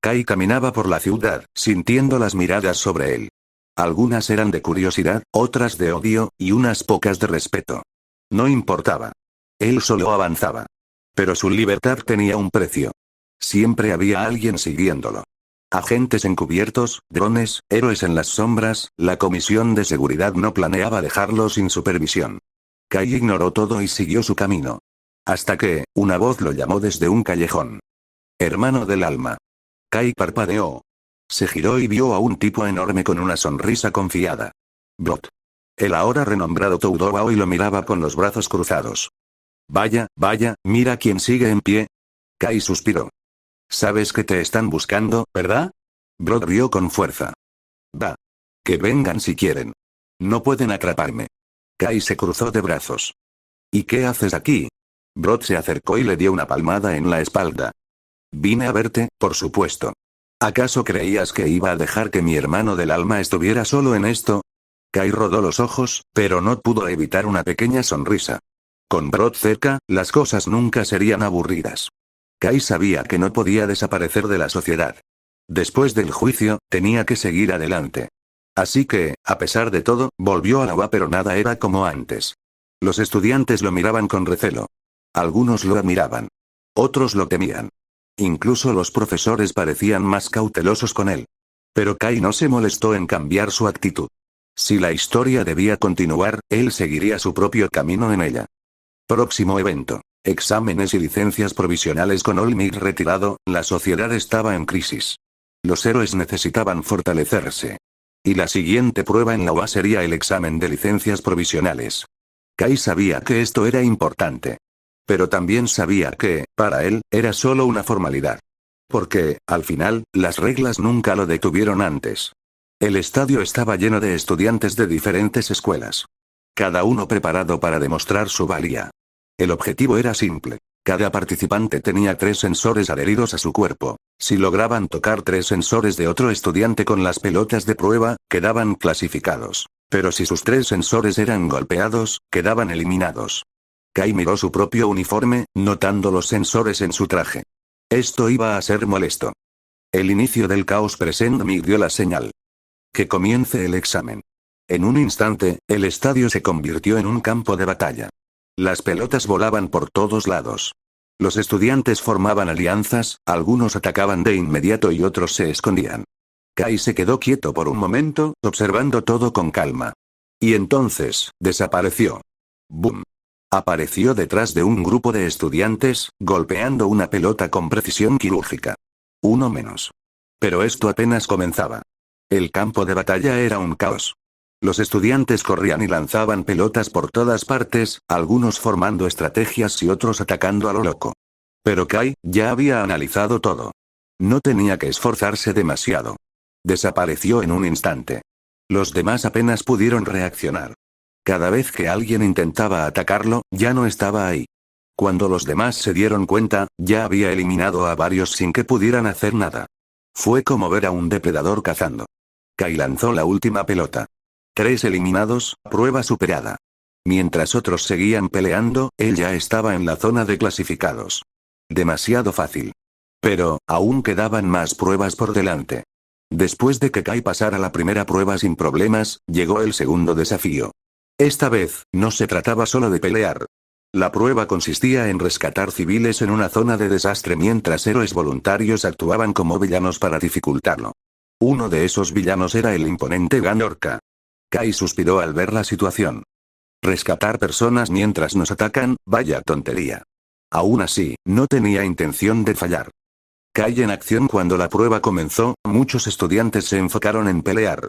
Kai caminaba por la ciudad, sintiendo las miradas sobre él. Algunas eran de curiosidad, otras de odio, y unas pocas de respeto. No importaba. Él solo avanzaba. Pero su libertad tenía un precio. Siempre había alguien siguiéndolo. Agentes encubiertos, drones, héroes en las sombras, la comisión de seguridad no planeaba dejarlo sin supervisión. Kai ignoró todo y siguió su camino. Hasta que, una voz lo llamó desde un callejón. Hermano del alma. Kai parpadeó. Se giró y vio a un tipo enorme con una sonrisa confiada. Brot. El ahora renombrado Toudou lo miraba con los brazos cruzados. Vaya, vaya, mira quién sigue en pie. Kai suspiró. Sabes que te están buscando, ¿verdad? Brot rió con fuerza. Va. Que vengan si quieren. No pueden atraparme. Kai se cruzó de brazos. ¿Y qué haces aquí? Brot se acercó y le dio una palmada en la espalda. Vine a verte, por supuesto. ¿Acaso creías que iba a dejar que mi hermano del alma estuviera solo en esto? Kai rodó los ojos, pero no pudo evitar una pequeña sonrisa. Con Brot cerca, las cosas nunca serían aburridas. Kai sabía que no podía desaparecer de la sociedad. Después del juicio, tenía que seguir adelante. Así que, a pesar de todo, volvió a la UA, pero nada era como antes. Los estudiantes lo miraban con recelo. Algunos lo admiraban. Otros lo temían. Incluso los profesores parecían más cautelosos con él. Pero Kai no se molestó en cambiar su actitud. Si la historia debía continuar, él seguiría su propio camino en ella. Próximo evento. Exámenes y licencias provisionales. Con Olmec retirado, la sociedad estaba en crisis. Los héroes necesitaban fortalecerse. Y la siguiente prueba en la UA sería el examen de licencias provisionales. Kai sabía que esto era importante. Pero también sabía que, para él, era solo una formalidad. Porque, al final, las reglas nunca lo detuvieron antes. El estadio estaba lleno de estudiantes de diferentes escuelas. Cada uno preparado para demostrar su valía. El objetivo era simple. Cada participante tenía 3 sensores adheridos a su cuerpo. Si lograban tocar 3 sensores de otro estudiante con las pelotas de prueba, quedaban clasificados. Pero si sus 3 sensores eran golpeados, quedaban eliminados. Kai miró su propio uniforme, notando los sensores en su traje. Esto iba a ser molesto. El inicio del caos present me dio la señal. Que comience el examen. En un instante, el estadio se convirtió en un campo de batalla. Las pelotas volaban por todos lados. Los estudiantes formaban alianzas, algunos atacaban de inmediato y otros se escondían. Kai se quedó quieto por un momento, observando todo con calma. Y entonces, desapareció. ¡Bum! Apareció detrás de un grupo de estudiantes, golpeando una pelota con precisión quirúrgica. Uno menos. Pero esto apenas comenzaba. El campo de batalla era un caos. Los estudiantes corrían y lanzaban pelotas por todas partes, algunos formando estrategias y otros atacando a lo loco. Pero Kai ya había analizado todo. No tenía que esforzarse demasiado. Desapareció en un instante. Los demás apenas pudieron reaccionar. Cada vez que alguien intentaba atacarlo, ya no estaba ahí. Cuando los demás se dieron cuenta, ya había eliminado a varios sin que pudieran hacer nada. Fue como ver a un depredador cazando. Kai lanzó la última pelota. 3 eliminados, prueba superada. Mientras otros seguían peleando, él ya estaba en la zona de clasificados. Demasiado fácil. Pero, aún quedaban más pruebas por delante. Después de que Kai pasara la primera prueba sin problemas, llegó el segundo desafío. Esta vez, no se trataba solo de pelear. La prueba consistía en rescatar civiles en una zona de desastre mientras héroes voluntarios actuaban como villanos para dificultarlo. Uno de esos villanos era el imponente Ganorka. Kai suspiró al ver la situación. Rescatar personas mientras nos atacan, vaya tontería. Aún así, no tenía intención de fallar. Kai en acción. Cuando la prueba comenzó, muchos estudiantes se enfocaron en pelear.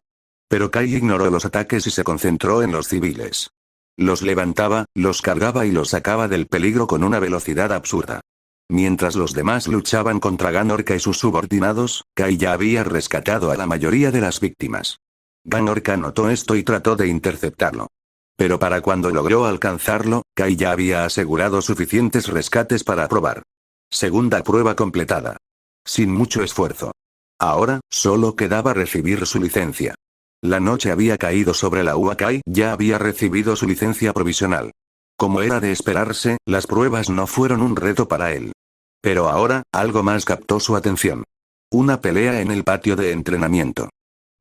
Pero Kai ignoró los ataques y se concentró en los civiles. Los levantaba, los cargaba y los sacaba del peligro con una velocidad absurda. Mientras los demás luchaban contra Ganorka y sus subordinados, Kai ya había rescatado a la mayoría de las víctimas. Ganorka notó esto y trató de interceptarlo. Pero para cuando logró alcanzarlo, Kai ya había asegurado suficientes rescates para aprobar. Segunda prueba completada. Sin mucho esfuerzo. Ahora, solo quedaba recibir su licencia. La noche había caído sobre la UA. Kai ya había recibido su licencia provisional. Como era de esperarse, las pruebas no fueron un reto para él. Pero ahora, algo más captó su atención. Una pelea en el patio de entrenamiento.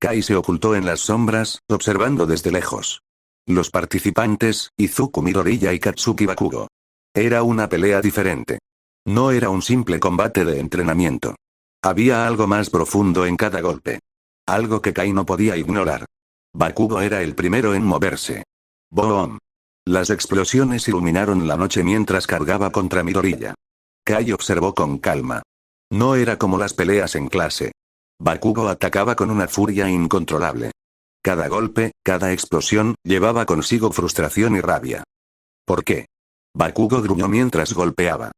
Kai se ocultó en las sombras, observando desde lejos. Los participantes, Izuku Midoriya y Katsuki Bakugo. Era una pelea diferente. No era un simple combate de entrenamiento. Había algo más profundo en cada golpe. Algo que Kai no podía ignorar. Bakugo era el primero en moverse. ¡Boom! Las explosiones iluminaron la noche mientras cargaba contra Midoriya. Kai observó con calma. No era como las peleas en clase. Bakugo atacaba con una furia incontrolable. Cada golpe, cada explosión, llevaba consigo frustración y rabia. ¿Por qué? Bakugo gruñó mientras golpeaba.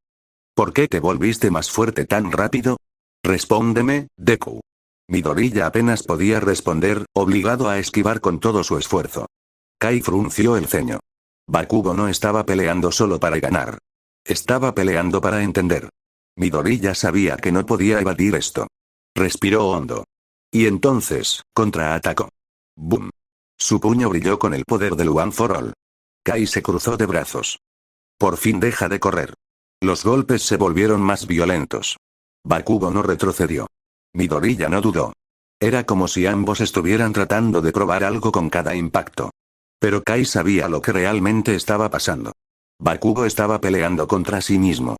¿Por qué te volviste más fuerte tan rápido? Respóndeme, Deku. Midoriya apenas podía responder, obligado a esquivar con todo su esfuerzo. Kai frunció el ceño. Bakugo no estaba peleando solo para ganar. Estaba peleando para entender. Midoriya sabía que no podía evadir esto. Respiró hondo. Y entonces, contraatacó. ¡Bum! Su puño brilló con el poder del One for All. Kai se cruzó de brazos. Por fin deja de correr. Los golpes se volvieron más violentos. Bakugo no retrocedió. Midoriya no dudó. Era como si ambos estuvieran tratando de probar algo con cada impacto. Pero Kai sabía lo que realmente estaba pasando. Bakugo estaba peleando contra sí mismo.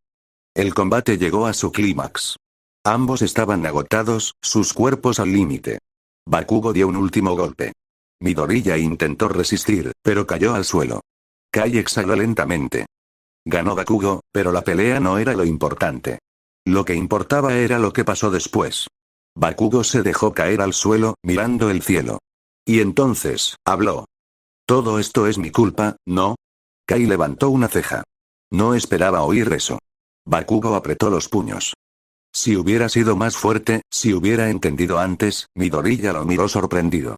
El combate llegó a su clímax. Ambos estaban agotados, sus cuerpos al límite. Bakugo dio un último golpe. Midoriya intentó resistir, pero cayó al suelo. Kai exhaló lentamente. Ganó Bakugo, pero la pelea no era lo importante. Lo que importaba era lo que pasó después. Bakugo se dejó caer al suelo, mirando el cielo. Y entonces, habló. Todo esto es mi culpa, ¿no? Kai levantó una ceja. No esperaba oír eso. Bakugo apretó los puños. Si hubiera sido más fuerte, si hubiera entendido antes, Midoriya lo miró sorprendido.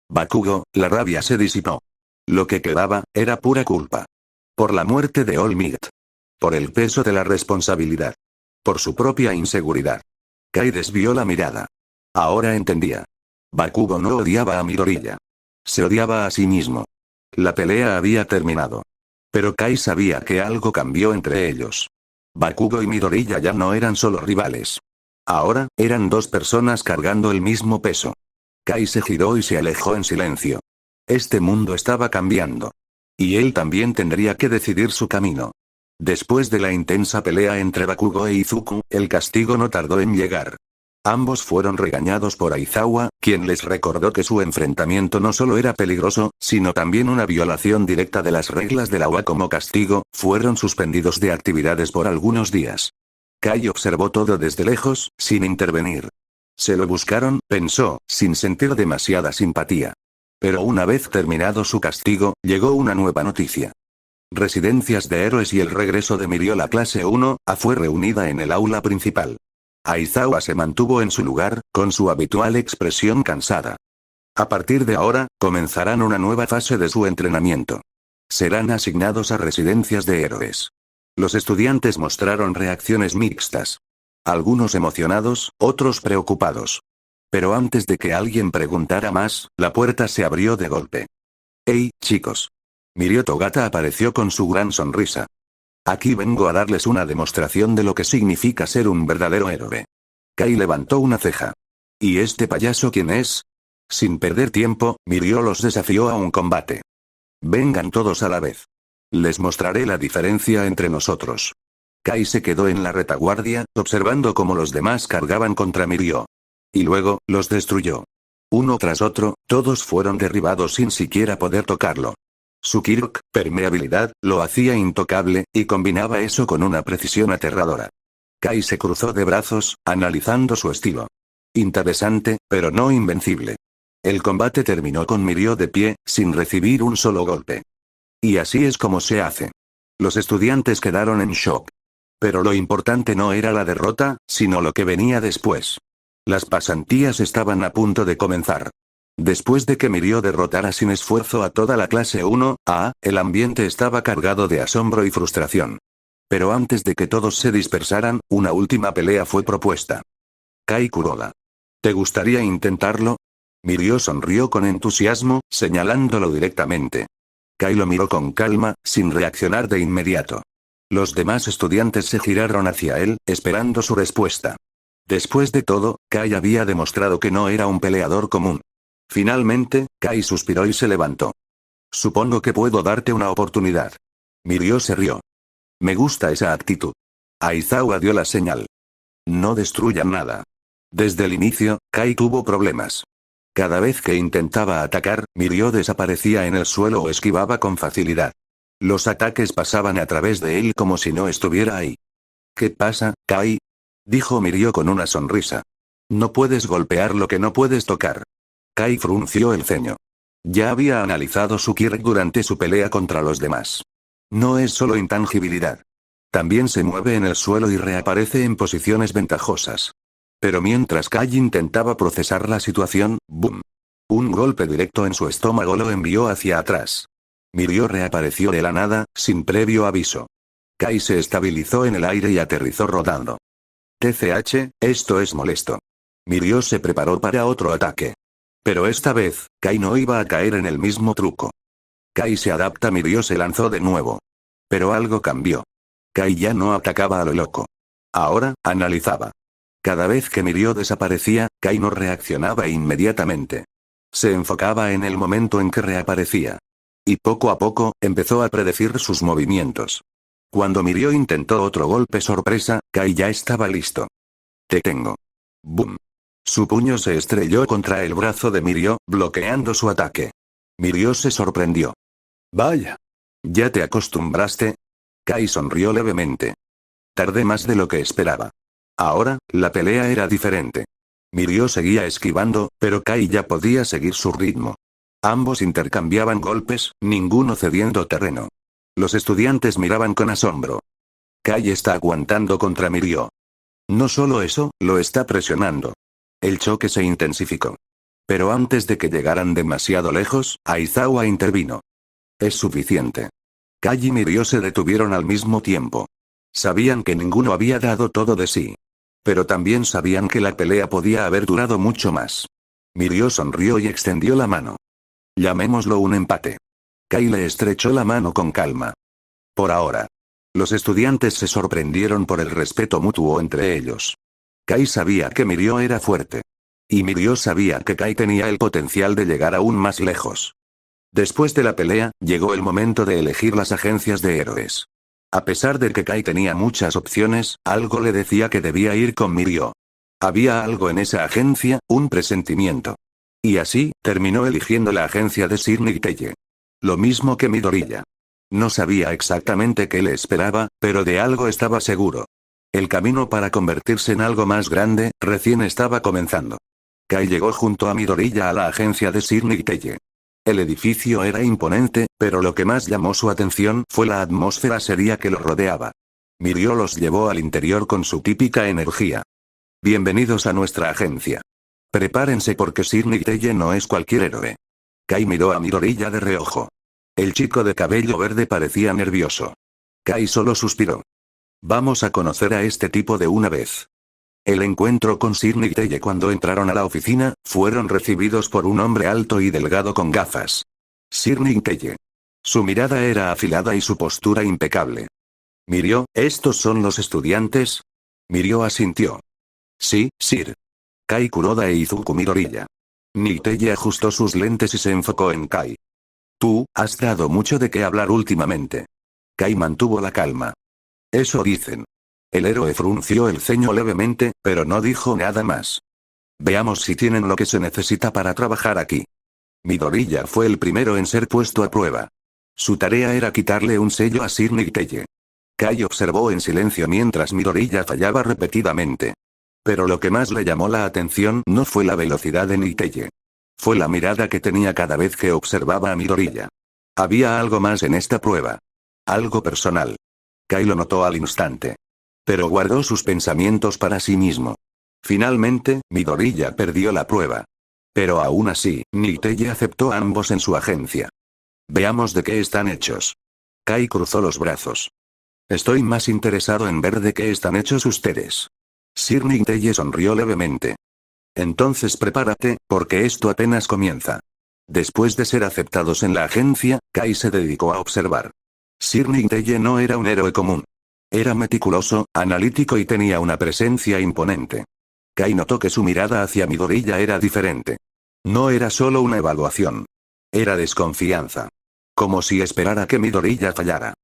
Bakugo, la rabia se disipó. Lo que quedaba, era pura culpa. Por la muerte de All Might. Por el peso de la responsabilidad. Por su propia inseguridad. Kai desvió la mirada. Ahora entendía. Bakugo no odiaba a Midoriya. Se odiaba a sí mismo. La pelea había terminado. Pero Kai sabía que algo cambió entre ellos. Bakugo y Midoriya ya no eran solo rivales. Ahora, eran dos personas cargando el mismo peso. Kai se giró y se alejó en silencio. Este mundo estaba cambiando. Y él también tendría que decidir su camino. Después de la intensa pelea entre Bakugo e Izuku, el castigo no tardó en llegar. Ambos fueron regañados por Aizawa, quien les recordó que su enfrentamiento no solo era peligroso, sino también una violación directa de las reglas del agua. Como castigo, fueron suspendidos de actividades por algunos días. Kai observó todo desde lejos, sin intervenir. Se lo buscaron, pensó, sin sentir demasiada simpatía. Pero una vez terminado su castigo, llegó una nueva noticia. Residencias de héroes y el regreso de Mirio. La clase 1A fue reunida en el aula principal. Aizawa se mantuvo en su lugar, con su habitual expresión cansada. A partir de ahora, comenzarán una nueva fase de su entrenamiento. Serán asignados a residencias de héroes. Los estudiantes mostraron reacciones mixtas. Algunos emocionados, otros preocupados. Pero antes de que alguien preguntara más, la puerta se abrió de golpe. «¡Hey, chicos!». Mirio Togata apareció con su gran sonrisa. Aquí vengo a darles una demostración de lo que significa ser un verdadero héroe. Kai levantó una ceja. ¿Y este payaso quién es? Sin perder tiempo, Mirio los desafió a un combate. Vengan todos a la vez. Les mostraré la diferencia entre nosotros. Kai se quedó en la retaguardia, observando cómo los demás cargaban contra Mirio. Y luego, los destruyó. Uno tras otro, todos fueron derribados sin siquiera poder tocarlo. Su Kirk, permeabilidad, lo hacía intocable, y combinaba eso con una precisión aterradora. Kai se cruzó de brazos, analizando su estilo. Interesante, pero no invencible. El combate terminó con Mirio de pie, sin recibir un solo golpe. Y así es como se hace. Los estudiantes quedaron en shock. Pero lo importante no era la derrota, sino lo que venía después. Las pasantías estaban a punto de comenzar. Después de que Mirio derrotara sin esfuerzo a toda la clase 1A, el ambiente estaba cargado de asombro y frustración. Pero antes de que todos se dispersaran, una última pelea fue propuesta. Kai Kuroda. ¿Te gustaría intentarlo? Mirio sonrió con entusiasmo, señalándolo directamente. Kai lo miró con calma, sin reaccionar de inmediato. Los demás estudiantes se giraron hacia él, esperando su respuesta. Después de todo, Kai había demostrado que no era un peleador común. Finalmente, Kai suspiró y se levantó. Supongo que puedo darte una oportunidad. Mirio se rió. Me gusta esa actitud. Aizawa dio la señal. No destruyan nada. Desde el inicio, Kai tuvo problemas. Cada vez que intentaba atacar, Mirio desaparecía en el suelo o esquivaba con facilidad. Los ataques pasaban a través de él como si no estuviera ahí. ¿Qué pasa, Kai? Dijo Mirio con una sonrisa. No puedes golpear lo que no puedes tocar. Kai frunció el ceño. Ya había analizado su Kirk durante su pelea contra los demás. No es solo intangibilidad. También se mueve en el suelo y reaparece en posiciones ventajosas. Pero mientras Kai intentaba procesar la situación, ¡boom! Un golpe directo en su estómago lo envió hacia atrás. Mirio reapareció de la nada, sin previo aviso. Kai se estabilizó en el aire y aterrizó rodando. TCH, esto es molesto. Mirio se preparó para otro ataque. Pero esta vez, Kai no iba a caer en el mismo truco. Kai se adapta. Mirio se lanzó de nuevo. Pero algo cambió. Kai ya no atacaba a lo loco. Ahora, analizaba. Cada vez que Mirio desaparecía, Kai no reaccionaba inmediatamente. Se enfocaba en el momento en que reaparecía. Y poco a poco, empezó a predecir sus movimientos. Cuando Mirio intentó otro golpe sorpresa, Kai ya estaba listo. Te tengo. ¡Boom! Su puño se estrelló contra el brazo de Mirio, bloqueando su ataque. Mirio se sorprendió. Vaya. ¿Ya te acostumbraste? Kai sonrió levemente. Tardé más de lo que esperaba. Ahora, la pelea era diferente. Mirio seguía esquivando, pero Kai ya podía seguir su ritmo. Ambos intercambiaban golpes, ninguno cediendo terreno. Los estudiantes miraban con asombro. Kai está aguantando contra Mirio. No solo eso, lo está presionando. El choque se intensificó. Pero antes de que llegaran demasiado lejos, Aizawa intervino. Es suficiente. Kai y Mirio se detuvieron al mismo tiempo. Sabían que ninguno había dado todo de sí. Pero también sabían que la pelea podía haber durado mucho más. Mirio sonrió y extendió la mano. Llamémoslo un empate. Kai le estrechó la mano con calma. Por ahora. Los estudiantes se sorprendieron por el respeto mutuo entre ellos. Kai sabía que Mirio era fuerte. Y Mirio sabía que Kai tenía el potencial de llegar aún más lejos. Después de la pelea, llegó el momento de elegir las agencias de héroes. A pesar de que Kai tenía muchas opciones, algo le decía que debía ir con Mirio. Había algo en esa agencia, un presentimiento. Y así, terminó eligiendo la agencia de Sir Nicteye. Lo mismo que Midoriya. No sabía exactamente qué le esperaba, pero de algo estaba seguro. El camino para convertirse en algo más grande, recién estaba comenzando. Kai llegó junto a Midoriya a la agencia de Sir Nicteye. El edificio era imponente, pero lo que más llamó su atención fue la atmósfera seria que lo rodeaba. Mirio los llevó al interior con su típica energía. Bienvenidos a nuestra agencia. Prepárense porque Sir Nicteye no es cualquier héroe. Kai miró a Midoriya de reojo. El chico de cabello verde parecía nervioso. Kai solo suspiró. Vamos a conocer a este tipo de una vez. El encuentro con Sir Nicteye cuando entraron a la oficina, fueron recibidos por un hombre alto y delgado con gafas. Sir Nicteye. Su mirada era afilada y su postura impecable. Mirio, ¿estos son los estudiantes? Mirio asintió. Sí, Sir. Kai Kuroda e Izuku Midoriya. Nicteye ajustó sus lentes y se enfocó en Kai. Tú, has dado mucho de qué hablar últimamente. Kai mantuvo la calma. Eso dicen. El héroe frunció el ceño levemente, pero no dijo nada más. Veamos si tienen lo que se necesita para trabajar aquí. Midoriya fue el primero en ser puesto a prueba. Su tarea era quitarle un sello a Sir Nicteye. Kai observó en silencio mientras Midoriya fallaba repetidamente. Pero lo que más le llamó la atención no fue la velocidad de Nicteye. Fue la mirada que tenía cada vez que observaba a Midoriya. Había algo más en esta prueba. Algo personal. Kai lo notó al instante. Pero guardó sus pensamientos para sí mismo. Finalmente, Midoriya perdió la prueba. Pero aún así, Nicteye aceptó a ambos en su agencia. Veamos de qué están hechos. Kai cruzó los brazos. Estoy más interesado en ver de qué están hechos ustedes. Sir Nicteye sonrió levemente. Entonces prepárate, porque esto apenas comienza. Después de ser aceptados en la agencia, Kai se dedicó a observar. Sir Nicteye no era un héroe común. Era meticuloso, analítico y tenía una presencia imponente. Kai notó que su mirada hacia Midoriya era diferente. No era solo una evaluación. Era desconfianza. Como si esperara que Midoriya fallara.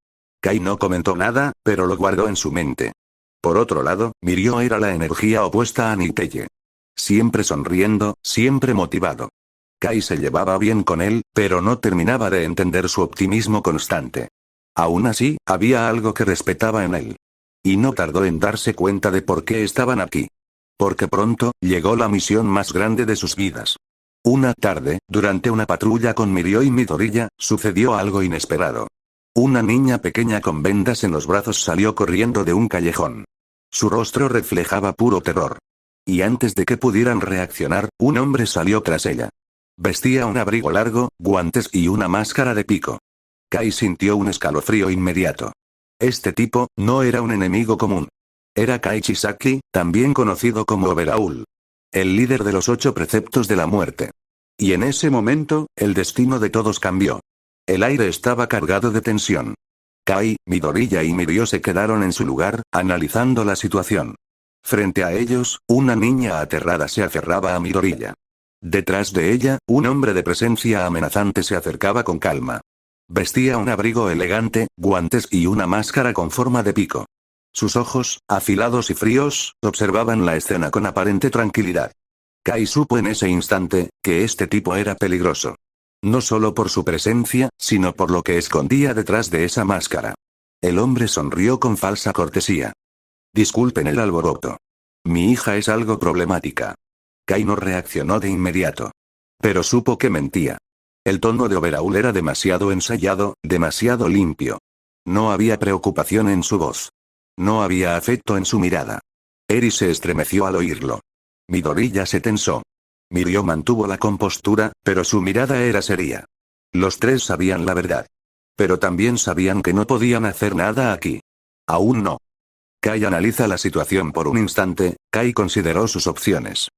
Kai no comentó nada, pero lo guardó en su mente. Por otro lado, Mirio era la energía opuesta a Niteye. Siempre sonriendo, siempre motivado. Kai se llevaba bien con él, pero no terminaba de entender su optimismo constante. Aún así, había algo que respetaba en él. Y no tardó en darse cuenta de por qué estaban aquí. Porque pronto, llegó la misión más grande de sus vidas. Una tarde, durante una patrulla con Mirio y Midoriya, sucedió algo inesperado. Una niña pequeña con vendas en los brazos salió corriendo de un callejón. Su rostro reflejaba puro terror. Y antes de que pudieran reaccionar, un hombre salió tras ella. Vestía un abrigo largo, guantes y una máscara de pico. Kai sintió un escalofrío inmediato. Este tipo, no era un enemigo común. Era Kai Chisaki, también conocido como Overhaul. El líder de los 8 preceptos de la muerte. Y en ese momento, el destino de todos cambió. El aire estaba cargado de tensión. Kai, Midoriya y Mirio se quedaron en su lugar, analizando la situación. Frente a ellos, una niña aterrada se aferraba a Midoriya. Detrás de ella, un hombre de presencia amenazante se acercaba con calma. Vestía un abrigo elegante, guantes y una máscara con forma de pico. Sus ojos, afilados y fríos, observaban la escena con aparente tranquilidad. Kai supo en ese instante, que este tipo era peligroso. No solo por su presencia, sino por lo que escondía detrás de esa máscara. El hombre sonrió con falsa cortesía. Disculpen el alboroto. Mi hija es algo problemática. Kai no reaccionó de inmediato. Pero supo que mentía. El tono de Overhaul era demasiado ensayado, demasiado limpio. No había preocupación en su voz. No había afecto en su mirada. Eri se estremeció al oírlo. Midoriya se tensó. Mirio mantuvo la compostura, pero su mirada era seria. Los tres sabían la verdad. Pero también sabían que no podían hacer nada aquí. Aún no. Kai analiza la situación por un instante. Kai consideró sus opciones.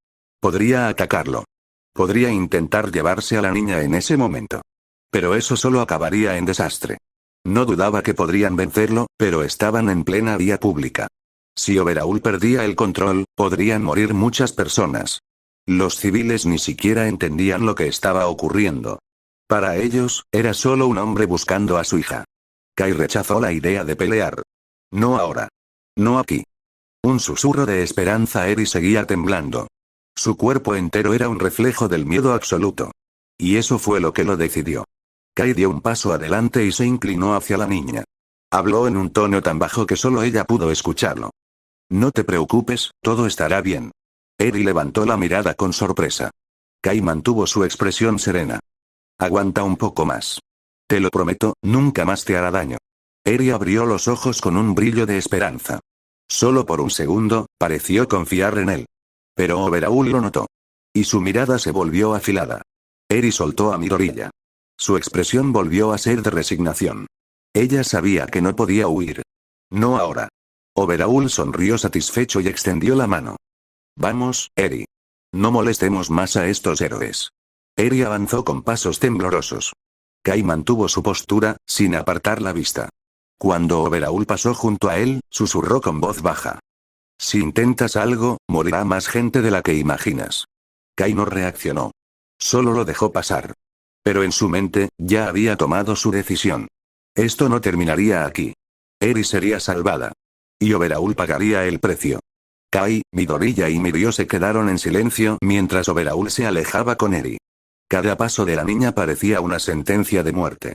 Podría atacarlo. Podría intentar llevarse a la niña en ese momento. Pero eso solo acabaría en desastre. No dudaba que podrían vencerlo, pero estaban en plena vía pública. Si Overhaul perdía el control, podrían morir muchas personas. Los civiles ni siquiera entendían lo que estaba ocurriendo. Para ellos, era solo un hombre buscando a su hija. Kai rechazó la idea de pelear. No ahora. No aquí. Un susurro de esperanza. Eri seguía temblando. Su cuerpo entero era un reflejo del miedo absoluto. Y eso fue lo que lo decidió. Kai dio un paso adelante y se inclinó hacia la niña. Habló en un tono tan bajo que solo ella pudo escucharlo. No te preocupes, todo estará bien. Eri levantó la mirada con sorpresa. Kai mantuvo su expresión serena. Aguanta un poco más. Te lo prometo, nunca más te hará daño. Eri abrió los ojos con un brillo de esperanza. Solo por un segundo, pareció confiar en él. Pero Overhaul lo notó. Y su mirada se volvió afilada. Eri soltó a Midoriya. Su expresión volvió a ser de resignación. Ella sabía que no podía huir. No ahora. Overhaul sonrió satisfecho y extendió la mano. Vamos, Eri. No molestemos más a estos héroes. Eri avanzó con pasos temblorosos. Kai mantuvo su postura, sin apartar la vista. Cuando Overhaul pasó junto a él, susurró con voz baja. Si intentas algo, morirá más gente de la que imaginas. Kai no reaccionó. Solo lo dejó pasar. Pero en su mente, ya había tomado su decisión. Esto no terminaría aquí. Eri sería salvada. Y Overhaul pagaría el precio. Kai, Midoriya y Mirio se quedaron en silencio mientras Overhaul se alejaba con Eri. Cada paso de la niña parecía una sentencia de muerte.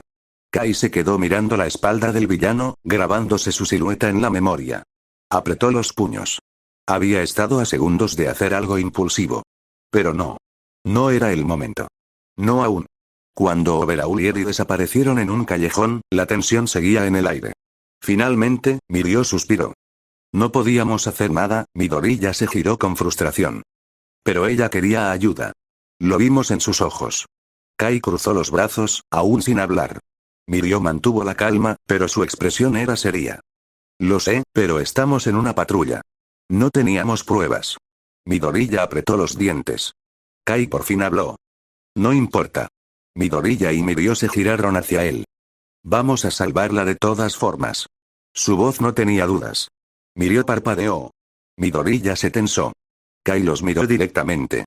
Kai se quedó mirando la espalda del villano, grabándose su silueta en la memoria. Apretó los puños. Había estado a segundos de hacer algo impulsivo. Pero no. No era el momento. No aún. Cuando Overhaul y Eri desaparecieron en un callejón, la tensión seguía en el aire. Finalmente, Mirio suspiró. No podíamos hacer nada. Midoriya se giró con frustración. Pero ella quería ayuda. Lo vimos en sus ojos. Kai cruzó los brazos, aún sin hablar. Mirio mantuvo la calma, pero su expresión era seria. Lo sé, pero estamos en una patrulla. No teníamos pruebas. Midoriya apretó los dientes. Kai por fin habló. No importa. Midoriya y Mirio se giraron hacia él. Vamos a salvarla de todas formas. Su voz no tenía dudas. Mirio parpadeó. Midoriya se tensó. Kai los miró directamente.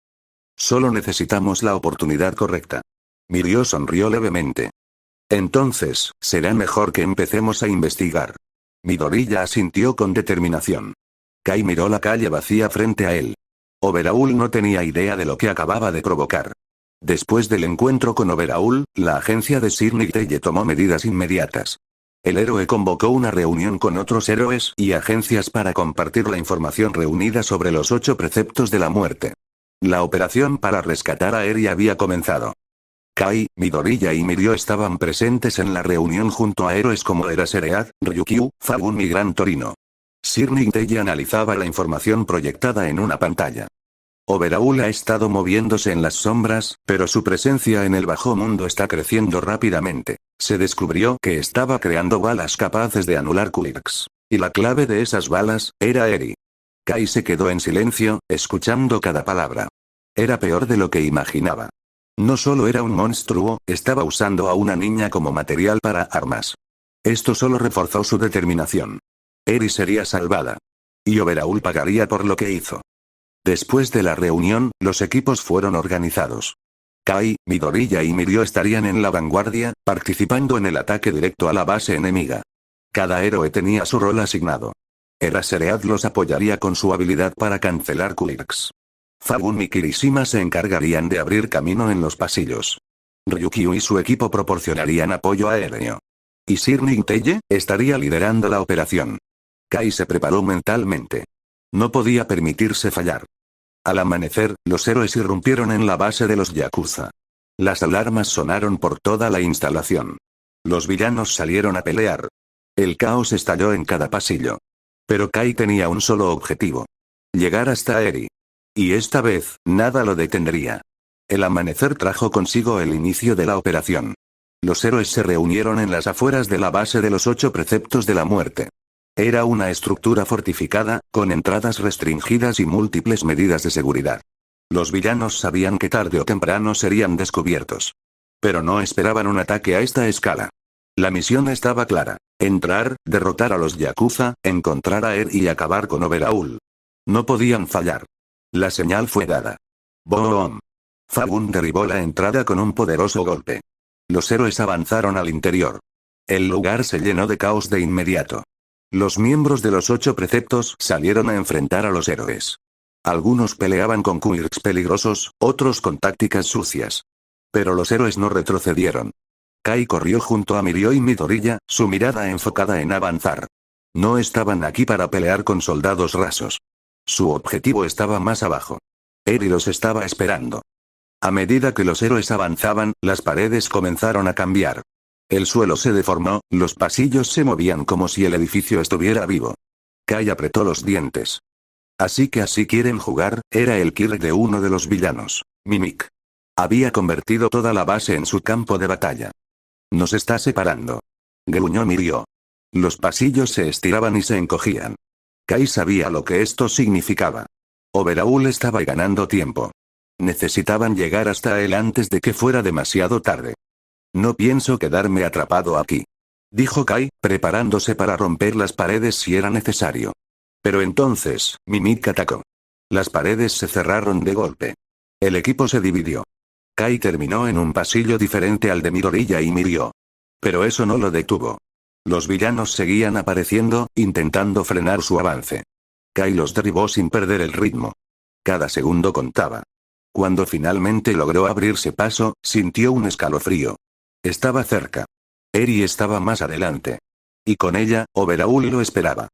Solo necesitamos la oportunidad correcta. Mirio sonrió levemente. Entonces, será mejor que empecemos a investigar. Midoriya asintió con determinación. Kai miró la calle vacía frente a él. Overhaul no tenía idea de lo que acababa de provocar. Después del encuentro con Overhaul, la agencia de Sir Telle tomó medidas inmediatas. El héroe convocó una reunión con otros héroes y agencias para compartir la información reunida sobre los 8 preceptos de la muerte. La operación para rescatar a Eri había comenzado. Kai, Midoriya y Mirio estaban presentes en la reunión junto a héroes como Eraseread, Ryukyu, Fabun y Gran Torino. Sir Telle analizaba la información proyectada en una pantalla. Overhaul ha estado moviéndose en las sombras, pero su presencia en el bajo mundo está creciendo rápidamente. Se descubrió que estaba creando balas capaces de anular quirks. Y la clave de esas balas, era Eri. Kai se quedó en silencio, escuchando cada palabra. Era peor de lo que imaginaba. No solo era un monstruo, estaba usando a una niña como material para armas. Esto solo reforzó su determinación. Eri sería salvada. Y Overhaul pagaría por lo que hizo. Después de la reunión, los equipos fueron organizados. Kai, Midoriya y Mirio estarían en la vanguardia, participando en el ataque directo a la base enemiga. Cada héroe tenía su rol asignado. Eraseread los apoyaría con su habilidad para cancelar quirks. Fabun y Kirishima se encargarían de abrir camino en los pasillos. Ryukyu y su equipo proporcionarían apoyo aéreo. Y Sir Telle estaría liderando la operación. Kai se preparó mentalmente. No podía permitirse fallar. Al amanecer, los héroes irrumpieron en la base de los Yakuza. Las alarmas sonaron por toda la instalación. Los villanos salieron a pelear. El caos estalló en cada pasillo. Pero Kai tenía un solo objetivo. Llegar hasta Eri. Y esta vez, nada lo detendría. El amanecer trajo consigo el inicio de la operación. Los héroes se reunieron en las afueras de la base de los 8 preceptos de la muerte. Era una estructura fortificada, con entradas restringidas y múltiples medidas de seguridad. Los villanos sabían que tarde o temprano serían descubiertos. Pero no esperaban un ataque a esta escala. La misión estaba clara. Entrar, derrotar a los Yakuza, encontrar a Eri y acabar con Overhaul. No podían fallar. La señal fue dada. ¡Boom! Fabun derribó la entrada con un poderoso golpe. Los héroes avanzaron al interior. El lugar se llenó de caos de inmediato. Los miembros de los 8 preceptos salieron a enfrentar a los héroes. Algunos peleaban con quirks peligrosos, otros con tácticas sucias. Pero los héroes no retrocedieron. Kai corrió junto a Mirio y Midoriya, su mirada enfocada en avanzar. No estaban aquí para pelear con soldados rasos. Su objetivo estaba más abajo. Eri los estaba esperando. A medida que los héroes avanzaban, las paredes comenzaron a cambiar. El suelo se deformó, los pasillos se movían como si el edificio estuviera vivo. Kai apretó los dientes. Así que así quieren jugar, era el kill de uno de los villanos, Mimic. Había convertido toda la base en su campo de batalla. Nos está separando. Gruñó Mirio. Los pasillos se estiraban y se encogían. Kai sabía lo que esto significaba. Overhaul estaba ganando tiempo. Necesitaban llegar hasta él antes de que fuera demasiado tarde. No pienso quedarme atrapado aquí. Dijo Kai, preparándose para romper las paredes si era necesario. Pero entonces, Mimic atacó. Las paredes se cerraron de golpe. El equipo se dividió. Kai terminó en un pasillo diferente al de Midoriya y Mirio. Pero eso no lo detuvo. Los villanos seguían apareciendo, intentando frenar su avance. Kai los derribó sin perder el ritmo. Cada segundo contaba. Cuando finalmente logró abrirse paso, sintió un escalofrío. Estaba cerca. Eri estaba más adelante. Y con ella, Overhaul lo esperaba.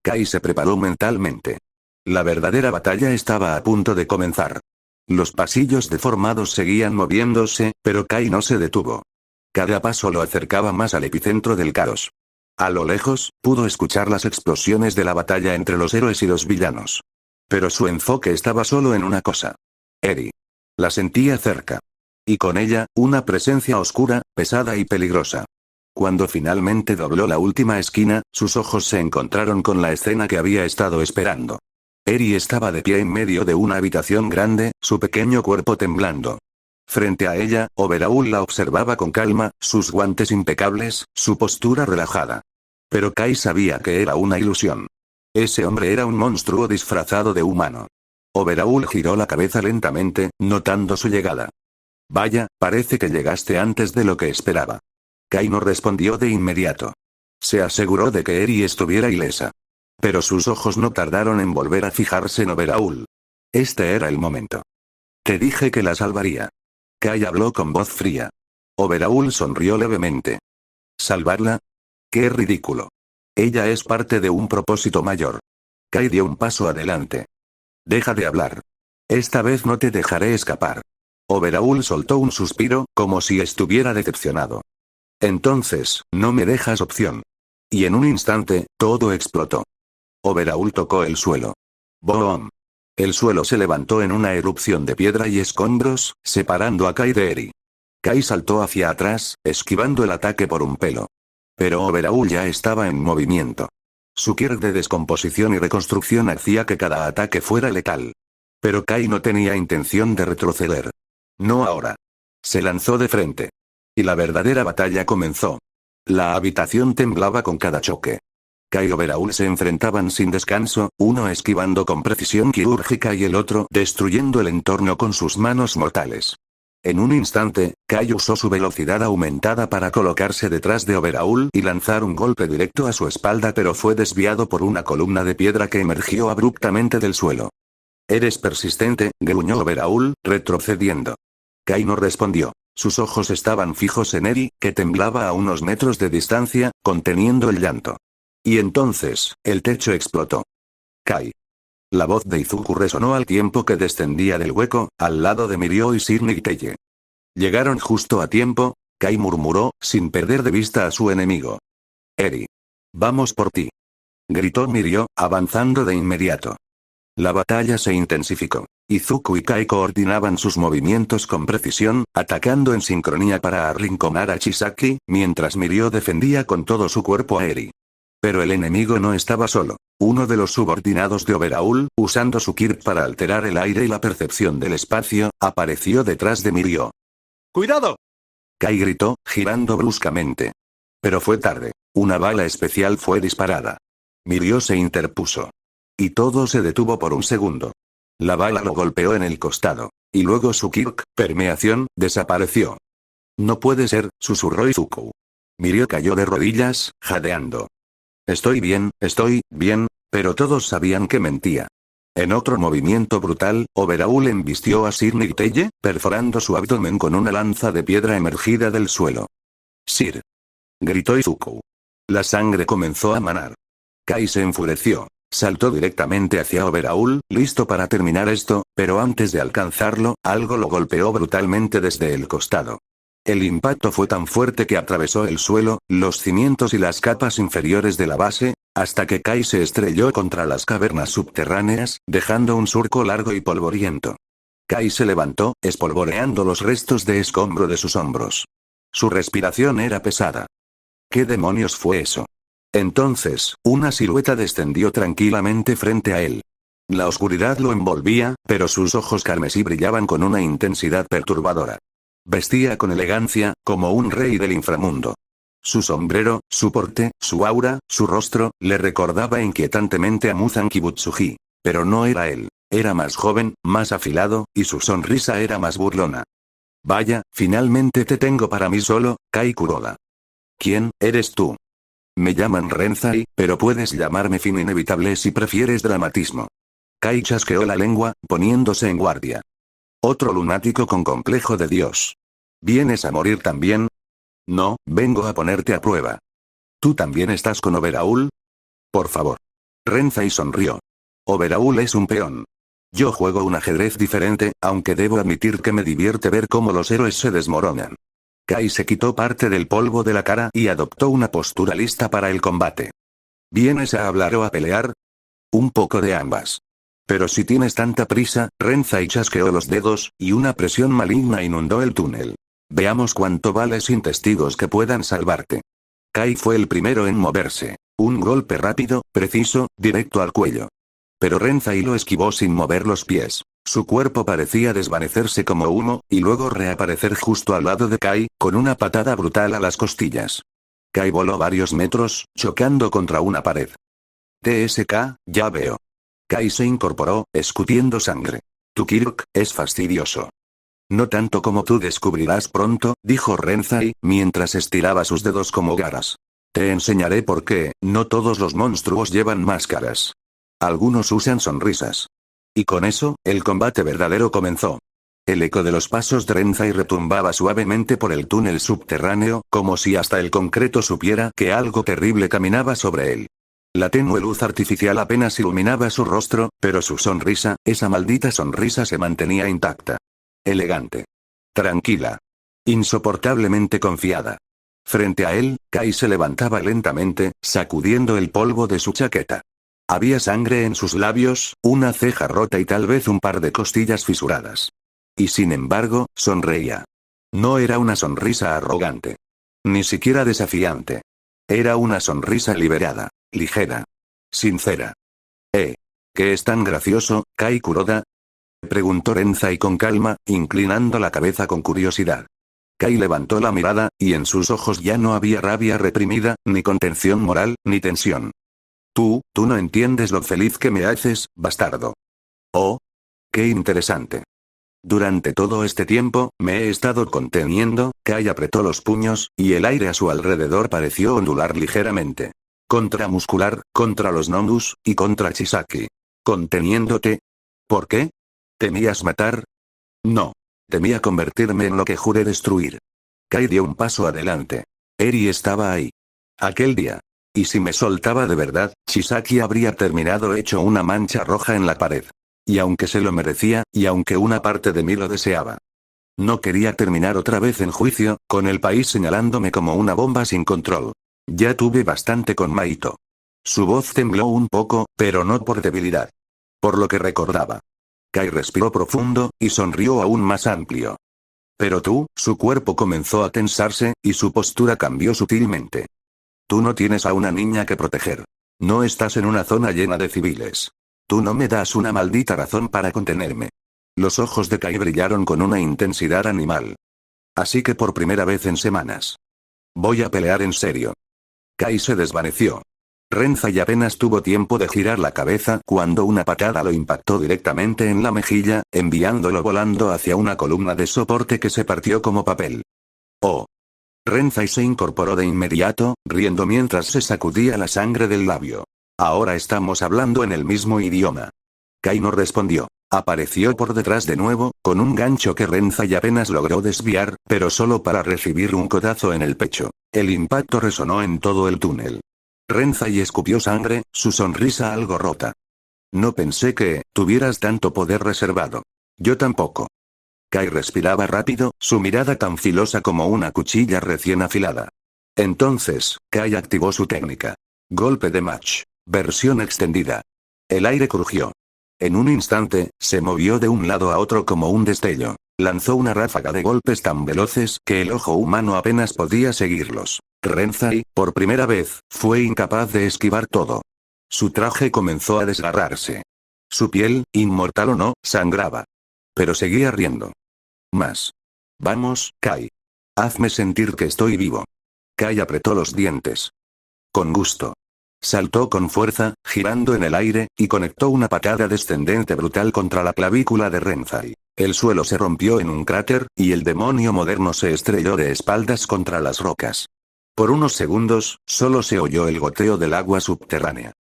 Kai se preparó mentalmente. La verdadera batalla estaba a punto de comenzar. Los pasillos deformados seguían moviéndose, pero Kai no se detuvo. Cada paso lo acercaba más al epicentro del caos. A lo lejos, pudo escuchar las explosiones de la batalla entre los héroes y los villanos. Pero su enfoque estaba solo en una cosa. Eri. La sentía cerca. Y con ella, una presencia oscura, pesada y peligrosa. Cuando finalmente dobló la última esquina, sus ojos se encontraron con la escena que había estado esperando. Eri estaba de pie en medio de una habitación grande, su pequeño cuerpo temblando. Frente a ella, Overhaul la observaba con calma, sus guantes impecables, su postura relajada. Pero Kai sabía que era una ilusión. Ese hombre era un monstruo disfrazado de humano. Overhaul giró la cabeza lentamente, notando su llegada. Vaya, parece que llegaste antes de lo que esperaba. Kai no respondió de inmediato. Se aseguró de que Eri estuviera ilesa. Pero sus ojos no tardaron en volver a fijarse en Overhaul. Este era el momento. Te dije que la salvaría. Kai habló con voz fría. Overhaul sonrió levemente. ¿Salvarla? ¡Qué ridículo! Ella es parte de un propósito mayor. Kai dio un paso adelante. Deja de hablar. Esta vez no te dejaré escapar. Overhaul soltó un suspiro, como si estuviera decepcionado. Entonces, no me dejas opción. Y en un instante, todo explotó. Overhaul tocó el suelo. ¡Boom! El suelo se levantó en una erupción de piedra y escombros, separando a Kai de Eri. Kai saltó hacia atrás, esquivando el ataque por un pelo. Pero Overhaul ya estaba en movimiento. Su kir de descomposición y reconstrucción hacía que cada ataque fuera letal. Pero Kai no tenía intención de retroceder. No ahora. Se lanzó de frente. Y la verdadera batalla comenzó. La habitación temblaba con cada choque. Kai y Overhaul se enfrentaban sin descanso, uno esquivando con precisión quirúrgica y el otro destruyendo el entorno con sus manos mortales. En un instante, Kai usó su velocidad aumentada para colocarse detrás de Overhaul y lanzar un golpe directo a su espalda, pero fue desviado por una columna de piedra que emergió abruptamente del suelo. Eres persistente, gruñó Overhaul, retrocediendo. Kai no respondió. Sus ojos estaban fijos en Eri, que temblaba a unos metros de distancia, conteniendo el llanto. Y entonces, el techo explotó. Kai. La voz de Izuku resonó al tiempo que descendía del hueco, al lado de Mirio y Sir Nicteye. Llegaron justo a tiempo, Kai murmuró, sin perder de vista a su enemigo. Eri. Vamos por ti. Gritó Mirio, avanzando de inmediato. La batalla se intensificó. Izuku y Kai coordinaban sus movimientos con precisión, atacando en sincronía para arrinconar a Chisaki, mientras Mirio defendía con todo su cuerpo a Eri. Pero el enemigo no estaba solo. Uno de los subordinados de Overhaul, usando su Kirk para alterar el aire y la percepción del espacio, apareció detrás de Mirio. ¡Cuidado! Kai gritó, girando bruscamente. Pero fue tarde. Una bala especial fue disparada. Mirio se interpuso. Y todo se detuvo por un segundo. La bala lo golpeó en el costado. Y luego su Kirk, permeación, desapareció. No puede ser, susurró Izuku. Mirio cayó de rodillas, jadeando. Estoy bien, pero todos sabían que mentía. En otro movimiento brutal, Overhaul embistió a Sir Nicteye, perforando su abdomen con una lanza de piedra emergida del suelo. Sir. Gritó Izuku. La sangre comenzó a manar. Kai se enfureció. Saltó directamente hacia Overhaul, listo para terminar esto, pero antes de alcanzarlo, algo lo golpeó brutalmente desde el costado. El impacto fue tan fuerte que atravesó el suelo, los cimientos y las capas inferiores de la base, hasta que Kai se estrelló contra las cavernas subterráneas, dejando un surco largo y polvoriento. Kai se levantó, espolvoreando los restos de escombro de sus hombros. Su respiración era pesada. ¿Qué demonios fue eso? Entonces, una silueta descendió tranquilamente frente a él. La oscuridad lo envolvía, pero sus ojos carmesí brillaban con una intensidad perturbadora. Vestía con elegancia, como un rey del inframundo. Su sombrero, su porte, su aura, su rostro, le recordaba inquietantemente a Muzan Kibutsuji. Pero no era él. Era más joven, más afilado, y su sonrisa era más burlona. Vaya, finalmente te tengo para mí solo, Kai Kuroda. ¿Quién eres tú? Me llaman Renzai, pero puedes llamarme fin inevitable si prefieres dramatismo. Kai chasqueó la lengua, poniéndose en guardia. Otro lunático con complejo de Dios. ¿Vienes a morir también? No, vengo a ponerte a prueba. ¿Tú también estás con Overhaul? Por favor. Renzai sonrió. Overhaul es un peón. Yo juego un ajedrez diferente, aunque debo admitir que me divierte ver cómo los héroes se desmoronan. Kai se quitó parte del polvo de la cara y adoptó una postura lista para el combate. ¿Vienes a hablar o a pelear? Un poco de ambas. Pero si tienes tanta prisa, Renzai chasqueó los dedos, y una presión maligna inundó el túnel. Veamos cuánto vale sin testigos que puedan salvarte. Kai fue el primero en moverse. Un golpe rápido, preciso, directo al cuello. Pero Renzai lo esquivó sin mover los pies. Su cuerpo parecía desvanecerse como humo, y luego reaparecer justo al lado de Kai, con una patada brutal a las costillas. Kai voló varios metros, chocando contra una pared. TSK, ya veo. Kai se incorporó, escupiendo sangre. Tu Kirk es fastidioso. No tanto como tú descubrirás pronto, dijo Renzai, mientras estiraba sus dedos como garras. Te enseñaré por qué, no todos los monstruos llevan máscaras. Algunos usan sonrisas. Y con eso, el combate verdadero comenzó. El eco de los pasos de Renzai retumbaba suavemente por el túnel subterráneo, como si hasta el concreto supiera que algo terrible caminaba sobre él. La tenue luz artificial apenas iluminaba su rostro, pero su sonrisa, esa maldita sonrisa se mantenía intacta. Elegante. Tranquila. Insoportablemente confiada. Frente a él, Kai se levantaba lentamente, sacudiendo el polvo de su chaqueta. Había sangre en sus labios, una ceja rota y tal vez un par de costillas fisuradas. Y sin embargo, sonreía. No era una sonrisa arrogante. Ni siquiera desafiante. Era una sonrisa liberada, ligera. Sincera. ¿Qué es tan gracioso, Kai Kuroda? Preguntó Renzai con calma, inclinando la cabeza con curiosidad. Kai levantó la mirada, y en sus ojos ya no había rabia reprimida, ni contención moral, ni tensión. Tú no entiendes lo feliz que me haces, bastardo. Oh. Qué interesante. Durante todo este tiempo, me he estado conteniendo. Kai apretó los puños, y el aire a su alrededor pareció ondular ligeramente. Contramuscular, contra los Nomus, y contra Chisaki. ¿Conteniéndote? ¿Por qué? ¿Temías matar? No. Temía convertirme en lo que juré destruir. Kai dio un paso adelante. Eri estaba ahí. Aquel día. Y si me soltaba de verdad, Chisaki habría terminado hecho una mancha roja en la pared. Y aunque se lo merecía, y aunque una parte de mí lo deseaba. No quería terminar otra vez en juicio, con el país señalándome como una bomba sin control. Ya tuve bastante con Maito. Su voz tembló un poco, pero no por debilidad. Por lo que recordaba. Kai respiró profundo, y sonrió aún más amplio. Pero tú, su cuerpo comenzó a tensarse, y su postura cambió sutilmente. Tú no tienes a una niña que proteger. No estás en una zona llena de civiles. Tú no me das una maldita razón para contenerme. Los ojos de Kai brillaron con una intensidad animal. Así que por primera vez en semanas. Voy a pelear en serio. Kai se desvaneció. Renzai apenas tuvo tiempo de girar la cabeza cuando una patada lo impactó directamente en la mejilla, enviándolo volando hacia una columna de soporte que se partió como papel. Oh. Renzai se incorporó de inmediato, riendo mientras se sacudía la sangre del labio. Ahora estamos hablando en el mismo idioma. Kai no respondió. Apareció por detrás de nuevo, con un gancho que Renzai apenas logró desviar, pero solo para recibir un codazo en el pecho. El impacto resonó en todo el túnel. Renzai escupió sangre, su sonrisa algo rota. No pensé que tuvieras tanto poder reservado. Yo tampoco. Kai respiraba rápido, su mirada tan filosa como una cuchilla recién afilada. Entonces, Kai activó su técnica. Golpe de match. Versión extendida. El aire crujió. En un instante, se movió de un lado a otro como un destello. Lanzó una ráfaga de golpes tan veloces que el ojo humano apenas podía seguirlos. Renzai, por primera vez, fue incapaz de esquivar todo. Su traje comenzó a desgarrarse. Su piel, inmortal o no, sangraba. Pero seguía riendo. Más. Vamos, Kai. Hazme sentir que estoy vivo. Kai apretó los dientes. Con gusto. Saltó con fuerza, girando en el aire, y conectó una patada descendente brutal contra la clavícula de Renzai. El suelo se rompió en un cráter, y el demonio moderno se estrelló de espaldas contra las rocas. Por unos segundos, solo se oyó el goteo del agua subterránea.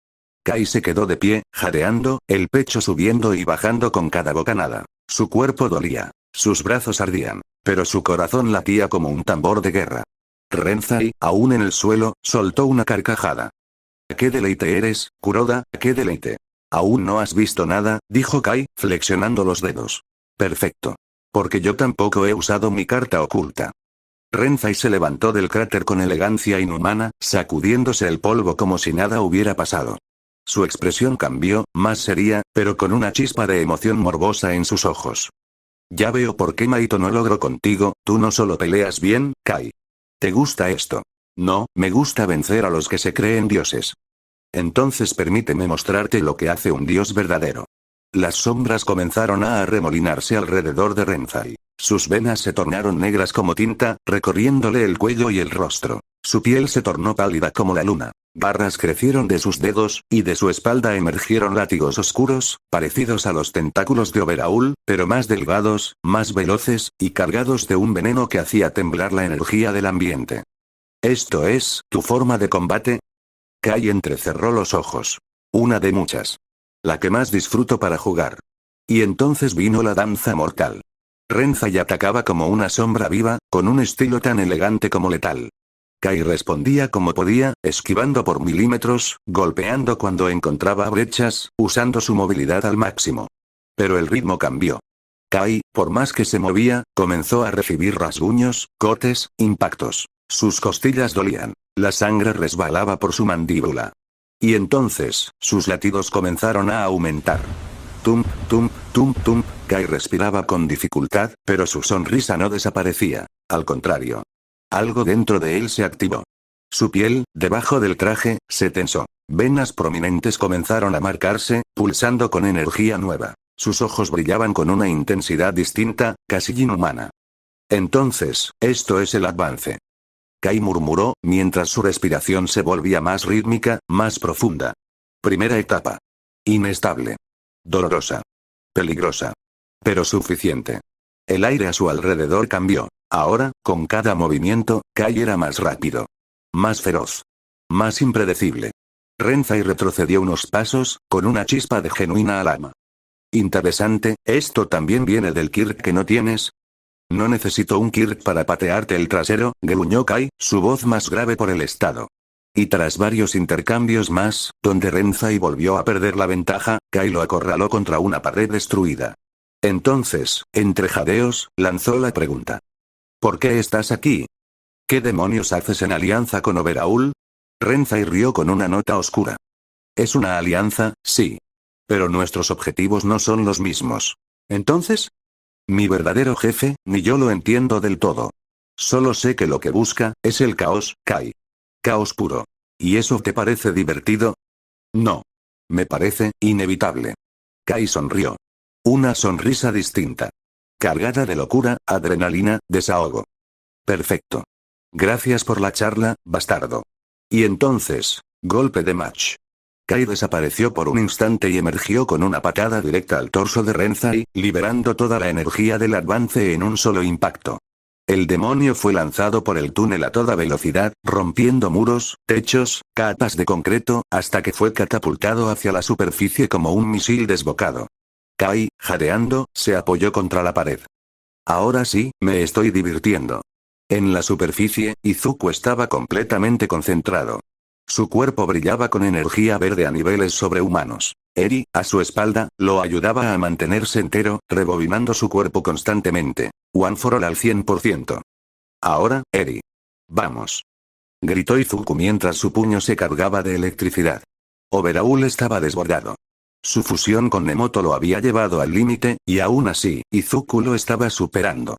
Kai se quedó de pie, jadeando, el pecho subiendo y bajando con cada bocanada. Su cuerpo dolía, sus brazos ardían, pero su corazón latía como un tambor de guerra. Renzai, aún en el suelo, soltó una carcajada. «¡Qué deleite eres, Kuroda, qué deleite! Aún no has visto nada», dijo Kai, flexionando los dedos. «Perfecto. Porque yo tampoco he usado mi carta oculta». Renzai se levantó del cráter con elegancia inhumana, sacudiéndose el polvo como si nada hubiera pasado. Su expresión cambió, más seria, pero con una chispa de emoción morbosa en sus ojos. «Ya veo por qué Maito no logró contigo, tú no solo peleas bien, Kai. ¿Te gusta esto?» «No, me gusta vencer a los que se creen dioses». «Entonces permíteme mostrarte lo que hace un dios verdadero». Las sombras comenzaron a arremolinarse alrededor de Renzai. Sus venas se tornaron negras como tinta, recorriéndole el cuello y el rostro. Su piel se tornó pálida como la luna. Garras crecieron de sus dedos, y de su espalda emergieron látigos oscuros, parecidos a los tentáculos de Overaul, pero más delgados, más veloces, y cargados de un veneno que hacía temblar la energía del ambiente. ¿Esto es tu forma de combate? Kai entrecerró los ojos. Una de muchas. La que más disfruto para jugar. Y entonces vino la danza mortal. Renzai atacaba como una sombra viva, con un estilo tan elegante como letal. Kai respondía como podía, esquivando por milímetros, golpeando cuando encontraba brechas, usando su movilidad al máximo. Pero el ritmo cambió. Kai, por más que se movía, comenzó a recibir rasguños, cortes, impactos. Sus costillas dolían. La sangre resbalaba por su mandíbula. Y entonces, sus latidos comenzaron a aumentar. Tump, tump, tump, tump. Kai respiraba con dificultad, pero su sonrisa no desaparecía. Al contrario. Algo dentro de él se activó. Su piel, debajo del traje, se tensó. Venas prominentes comenzaron a marcarse, pulsando con energía nueva. Sus ojos brillaban con una intensidad distinta, casi inhumana. Entonces, esto es el avance. Kai murmuró, mientras su respiración se volvía más rítmica, más profunda. Primera etapa. Inestable. Dolorosa. Peligrosa. Pero suficiente. El aire a su alrededor cambió. Ahora, con cada movimiento, Kai era más rápido. Más feroz. Más impredecible. Renzai retrocedió unos pasos, con una chispa de genuina alarma. Interesante, ¿esto también viene del Kirk que no tienes? No necesito un Kirk para patearte el trasero, gruñó Kai, su voz más grave por el estado. Y tras varios intercambios más, donde Renzai volvió a perder la ventaja, Kai lo acorraló contra una pared destruida. Entonces, entre jadeos, lanzó la pregunta. ¿Por qué estás aquí? ¿Qué demonios haces en alianza con Overaul? Renzai rió con una nota oscura. Es una alianza, sí. Pero nuestros objetivos no son los mismos. ¿Entonces? Mi verdadero jefe, ni yo lo entiendo del todo. Solo sé que lo que busca, es el caos, Kai. Caos puro. ¿Y eso te parece divertido? No. Me parece, inevitable. Kai sonrió. Una sonrisa distinta. Cargada de locura, adrenalina, desahogo. Perfecto. Gracias por la charla, bastardo. Y entonces, golpe de match. Kai desapareció por un instante y emergió con una patada directa al torso de Renzai, liberando toda la energía del avance en un solo impacto. El demonio fue lanzado por el túnel a toda velocidad, rompiendo muros, techos, capas de concreto, hasta que fue catapultado hacia la superficie como un misil desbocado. Kai, jadeando, se apoyó contra la pared. Ahora sí, me estoy divirtiendo. En la superficie, Izuku estaba completamente concentrado. Su cuerpo brillaba con energía verde a niveles sobrehumanos. Eri, a su espalda, lo ayudaba a mantenerse entero, rebobinando su cuerpo constantemente. One for all al 100%. Ahora, Eri. Vamos. Gritó Izuku mientras su puño se cargaba de electricidad. Overaul estaba desbordado. Su fusión con Nemoto lo había llevado al límite, y aún así, Izuku lo estaba superando.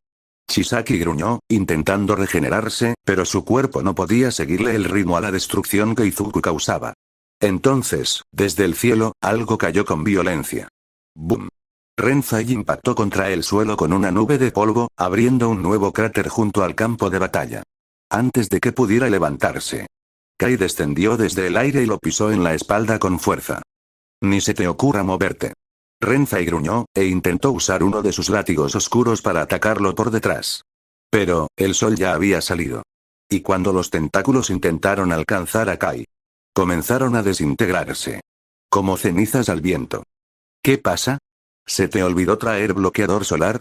Chisaki gruñó, intentando regenerarse, pero su cuerpo no podía seguirle el ritmo a la destrucción que Izuku causaba. Entonces, desde el cielo, algo cayó con violencia. ¡Bum! Renzai impactó contra el suelo con una nube de polvo, abriendo un nuevo cráter junto al campo de batalla. Antes de que pudiera levantarse, Kai descendió desde el aire y lo pisó en la espalda con fuerza. Ni se te ocurra moverte. Renzai gruñó, e intentó usar uno de sus látigos oscuros para atacarlo por detrás. Pero, el sol ya había salido. Y cuando los tentáculos intentaron alcanzar a Kai, comenzaron a desintegrarse. Como cenizas al viento. ¿Qué pasa? ¿Se te olvidó traer bloqueador solar?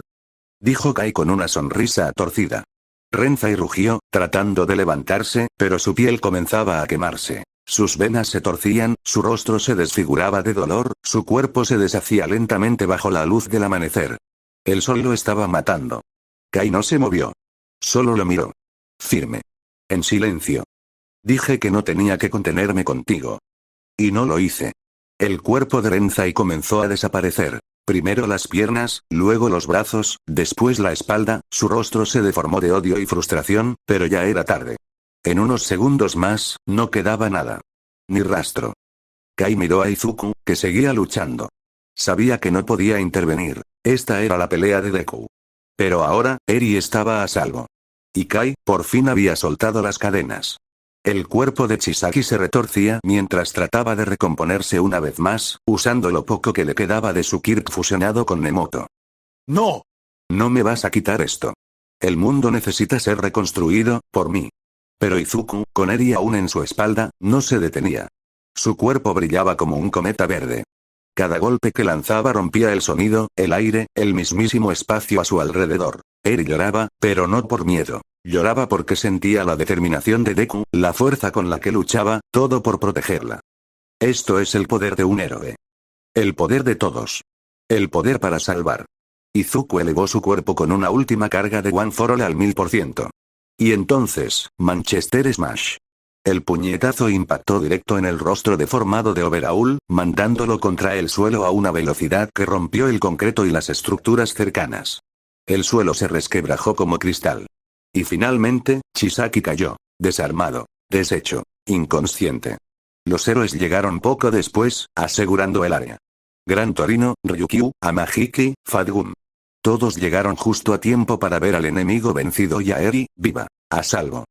Dijo Kai con una sonrisa torcida. Renzai rugió, tratando de levantarse, pero su piel comenzaba a quemarse. Sus venas se torcían, su rostro se desfiguraba de dolor, su cuerpo se deshacía lentamente bajo la luz del amanecer. El sol lo estaba matando. Kai no se movió. Solo lo miró. Firme. En silencio. Dije que no tenía que contenerme contigo. Y no lo hice. El cuerpo de Renzai comenzó a desaparecer. Primero las piernas, luego los brazos, después la espalda, su rostro se deformó de odio y frustración, pero ya era tarde. En unos segundos más, no quedaba nada. Ni rastro. Kai miró a Izuku, que seguía luchando. Sabía que no podía intervenir. Esta era la pelea de Deku. Pero ahora, Eri estaba a salvo. Y Kai, por fin había soltado las cadenas. El cuerpo de Chisaki se retorcía mientras trataba de recomponerse una vez más, usando lo poco que le quedaba de su Kirk fusionado con Nemoto. ¡No! No me vas a quitar esto. El mundo necesita ser reconstruido, por mí. Pero Izuku, con Eri aún en su espalda, no se detenía. Su cuerpo brillaba como un cometa verde. Cada golpe que lanzaba rompía el sonido, el aire, el mismísimo espacio a su alrededor. Eri lloraba, pero no por miedo. Lloraba porque sentía la determinación de Deku, la fuerza con la que luchaba, todo por protegerla. Esto es el poder de un héroe. El poder de todos. El poder para salvar. Izuku elevó su cuerpo con una última carga de One for All al 1000%. Y entonces, Manchester Smash. El puñetazo impactó directo en el rostro deformado de Overhaul, mandándolo contra el suelo a una velocidad que rompió el concreto y las estructuras cercanas. El suelo se resquebrajó como cristal. Y finalmente, Chisaki cayó, desarmado, deshecho, inconsciente. Los héroes llegaron poco después, asegurando el área. Gran Torino, Ryukyu, Amahiki, Fadgum. Todos llegaron justo a tiempo para ver al enemigo vencido y a Eri, viva, a salvo.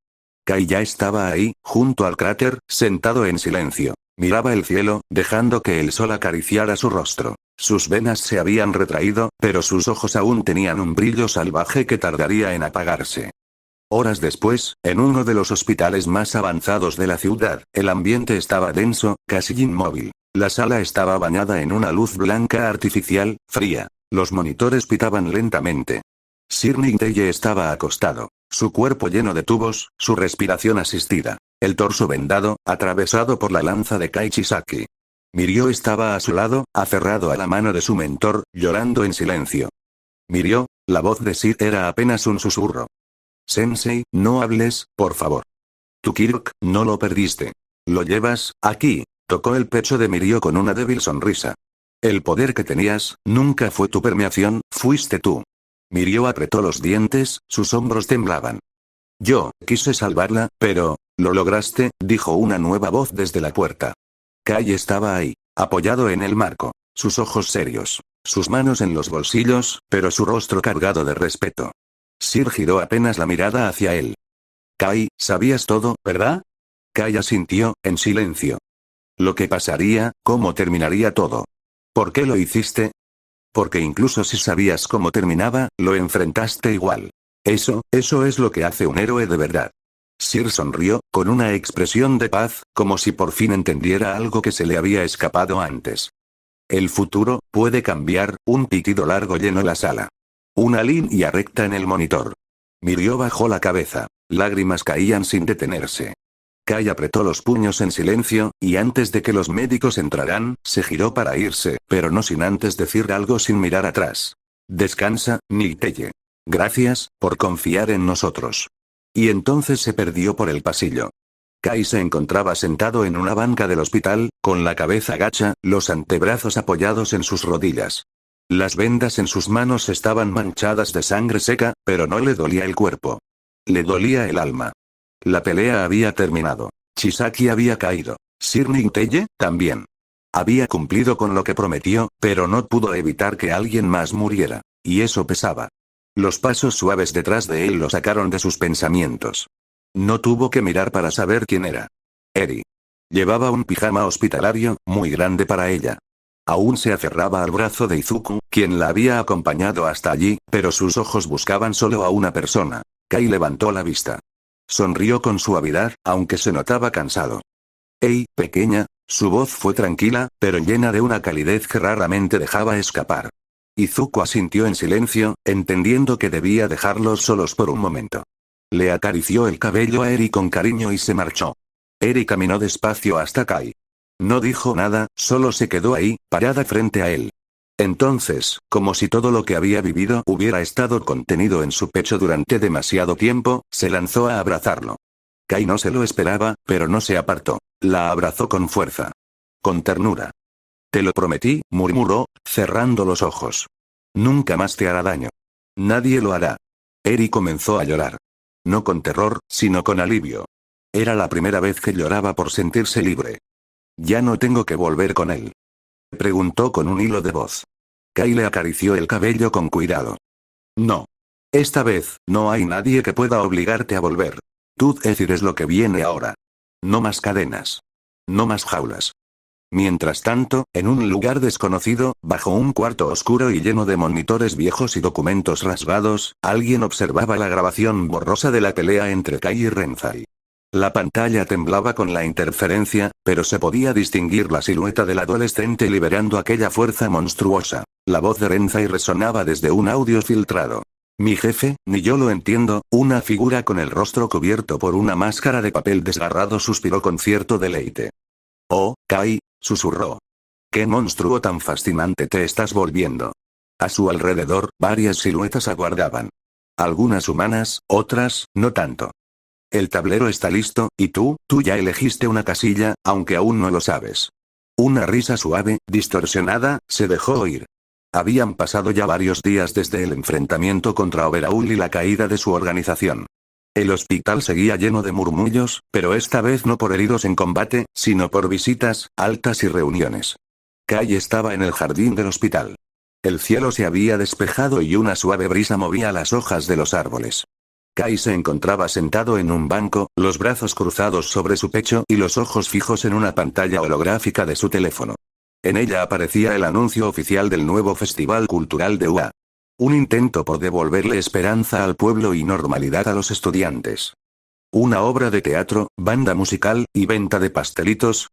Kai ya estaba ahí, junto al cráter, sentado en silencio. Miraba el cielo, dejando que el sol acariciara su rostro. Sus venas se habían retraído, pero sus ojos aún tenían un brillo salvaje que tardaría en apagarse. Horas después, en uno de los hospitales más avanzados de la ciudad, el ambiente estaba denso, casi inmóvil. La sala estaba bañada en una luz blanca artificial, fría. Los monitores pitaban lentamente. Sir Ninteye estaba acostado, su cuerpo lleno de tubos, su respiración asistida, el torso vendado, atravesado por la lanza de Kai Chisaki. Mirio estaba a su lado, aferrado a la mano de su mentor, llorando en silencio. Mirio, la voz de Sir era apenas un susurro. Sensei, no hables, por favor. Tu Kirk, no lo perdiste. Lo llevas, aquí. Tocó el pecho de Mirio con una débil sonrisa. El poder que tenías, nunca fue tu permeación, fuiste tú. Mirio apretó los dientes, sus hombros temblaban. Yo, quise salvarla, pero, lo lograste, dijo una nueva voz desde la puerta. Kai estaba ahí, apoyado en el marco, sus ojos serios, sus manos en los bolsillos, pero su rostro cargado de respeto. Sir giró apenas la mirada hacia él. Kai, sabías todo, ¿verdad? Kai asintió, en silencio. Lo que pasaría, cómo terminaría todo. ¿Por qué lo hiciste? Porque incluso si sabías cómo terminaba, lo enfrentaste igual. Eso es lo que hace un héroe de verdad. Sir sonrió, con una expresión de paz, como si por fin entendiera algo que se le había escapado antes. El futuro, puede cambiar, un pitido largo llenó la sala. Una línea recta en el monitor. Mirio bajó la cabeza, lágrimas caían sin detenerse. Kai apretó los puños en silencio, y antes de que los médicos entraran, se giró para irse, pero no sin antes decir algo sin mirar atrás. Descansa, Niteye. Gracias, por confiar en nosotros. Y entonces se perdió por el pasillo. Kai se encontraba sentado en una banca del hospital, con la cabeza gacha, los antebrazos apoyados en sus rodillas. Las vendas en sus manos estaban manchadas de sangre seca, pero no le dolía el cuerpo. Le dolía el alma. La pelea había terminado. Chisaki había caído. Sir Ninteye, también. Había cumplido con lo que prometió, pero no pudo evitar que alguien más muriera. Y eso pesaba. Los pasos suaves detrás de él lo sacaron de sus pensamientos. No tuvo que mirar para saber quién era. Eri. Llevaba un pijama hospitalario, muy grande para ella. Aún se aferraba al brazo de Izuku, quien la había acompañado hasta allí, pero sus ojos buscaban solo a una persona. Kai levantó la vista. Sonrió con suavidad, aunque se notaba cansado. «Hey, pequeña», su voz fue tranquila, pero llena de una calidez que raramente dejaba escapar. Izuku asintió en silencio, entendiendo que debía dejarlos solos por un momento. Le acarició el cabello a Eri con cariño y se marchó. Eri caminó despacio hasta Kai. No dijo nada, solo se quedó ahí, parada frente a él. Entonces, como si todo lo que había vivido hubiera estado contenido en su pecho durante demasiado tiempo, se lanzó a abrazarlo. Kai no se lo esperaba, pero no se apartó. La abrazó con fuerza. Con ternura. «Te lo prometí», murmuró, cerrando los ojos. «Nunca más te hará daño. Nadie lo hará». Eri comenzó a llorar. No con terror, sino con alivio. Era la primera vez que lloraba por sentirse libre. «¿Ya no tengo que volver con él?», preguntó con un hilo de voz. Kai le acarició el cabello con cuidado. «No. Esta vez, no hay nadie que pueda obligarte a volver. Tú decides lo que viene ahora». No más cadenas. No más jaulas. Mientras tanto, en un lugar desconocido, bajo un cuarto oscuro y lleno de monitores viejos y documentos rasgados, alguien observaba la grabación borrosa de la pelea entre Kai y Renzai. La pantalla temblaba con la interferencia, pero se podía distinguir la silueta del adolescente liberando aquella fuerza monstruosa. La voz de Renzai resonaba desde un audio filtrado. Mi jefe, ni yo lo entiendo, una figura con el rostro cubierto por una máscara de papel desgarrado suspiró con cierto deleite. Oh, Kai, susurró. ¿Qué monstruo tan fascinante te estás volviendo? A su alrededor, varias siluetas aguardaban. Algunas humanas, otras, no tanto. El tablero está listo, y tú ya elegiste una casilla, aunque aún no lo sabes. Una risa suave, distorsionada, se dejó oír. Habían pasado ya varios días desde el enfrentamiento contra Overhaul y la caída de su organización. El hospital seguía lleno de murmullos, pero esta vez no por heridos en combate, sino por visitas, altas y reuniones. Kai estaba en el jardín del hospital. El cielo se había despejado y una suave brisa movía las hojas de los árboles. Kai se encontraba sentado en un banco, los brazos cruzados sobre su pecho y los ojos fijos en una pantalla holográfica de su teléfono. En ella aparecía el anuncio oficial del nuevo Festival Cultural de UA. Un intento por devolverle esperanza al pueblo y normalidad a los estudiantes. Una obra de teatro, banda musical, y venta de pastelitos.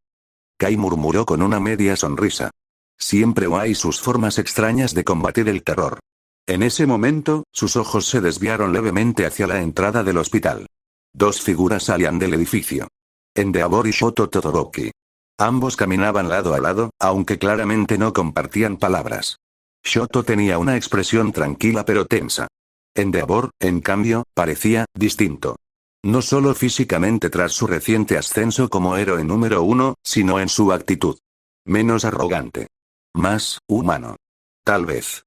Kai murmuró con una media sonrisa. Siempre hay sus formas extrañas de combatir el terror. En ese momento, sus ojos se desviaron levemente hacia la entrada del hospital. Dos figuras salían del edificio. Endeavor y Shoto Todoroki. Ambos caminaban lado a lado, aunque claramente no compartían palabras. Shoto tenía una expresión tranquila pero tensa. Endeavor, en cambio, parecía distinto. No solo físicamente tras su reciente ascenso como héroe número 1, sino en su actitud. Menos arrogante. Más humano. Tal vez.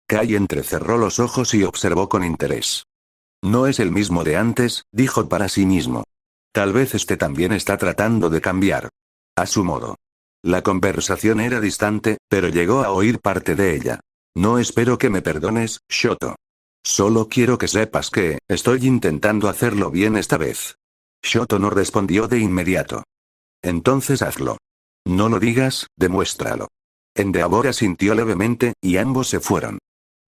Kai entrecerró los ojos y observó con interés. No es el mismo de antes, dijo para sí mismo. Tal vez este también está tratando de cambiar. A su modo. La conversación era distante, pero llegó a oír parte de ella. No espero que me perdones, Shoto. Solo quiero que sepas que, estoy intentando hacerlo bien esta vez. Shoto no respondió de inmediato. Entonces hazlo. No lo digas, demuéstralo. Endeavor asintió levemente, y ambos se fueron.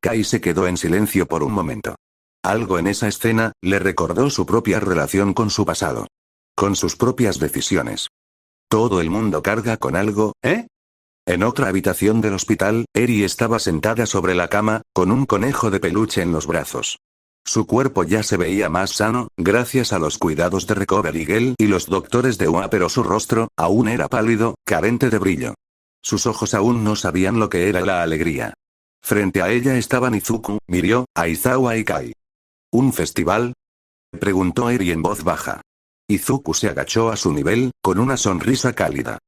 Kai se quedó en silencio por un momento. Algo en esa escena, le recordó su propia relación con su pasado. Con sus propias decisiones. Todo el mundo carga con algo, ¿eh? En otra habitación del hospital, Eri estaba sentada sobre la cama, con un conejo de peluche en los brazos. Su cuerpo ya se veía más sano, gracias a los cuidados de Recovery Girl y los doctores de UA, pero su rostro, aún era pálido, carente de brillo. Sus ojos aún no sabían lo que era la alegría. Frente a ella estaban Izuku, Mirio, Aizawa y Kai. ¿Un festival? Preguntó Eri en voz baja. Izuku se agachó a su nivel, con una sonrisa cálida.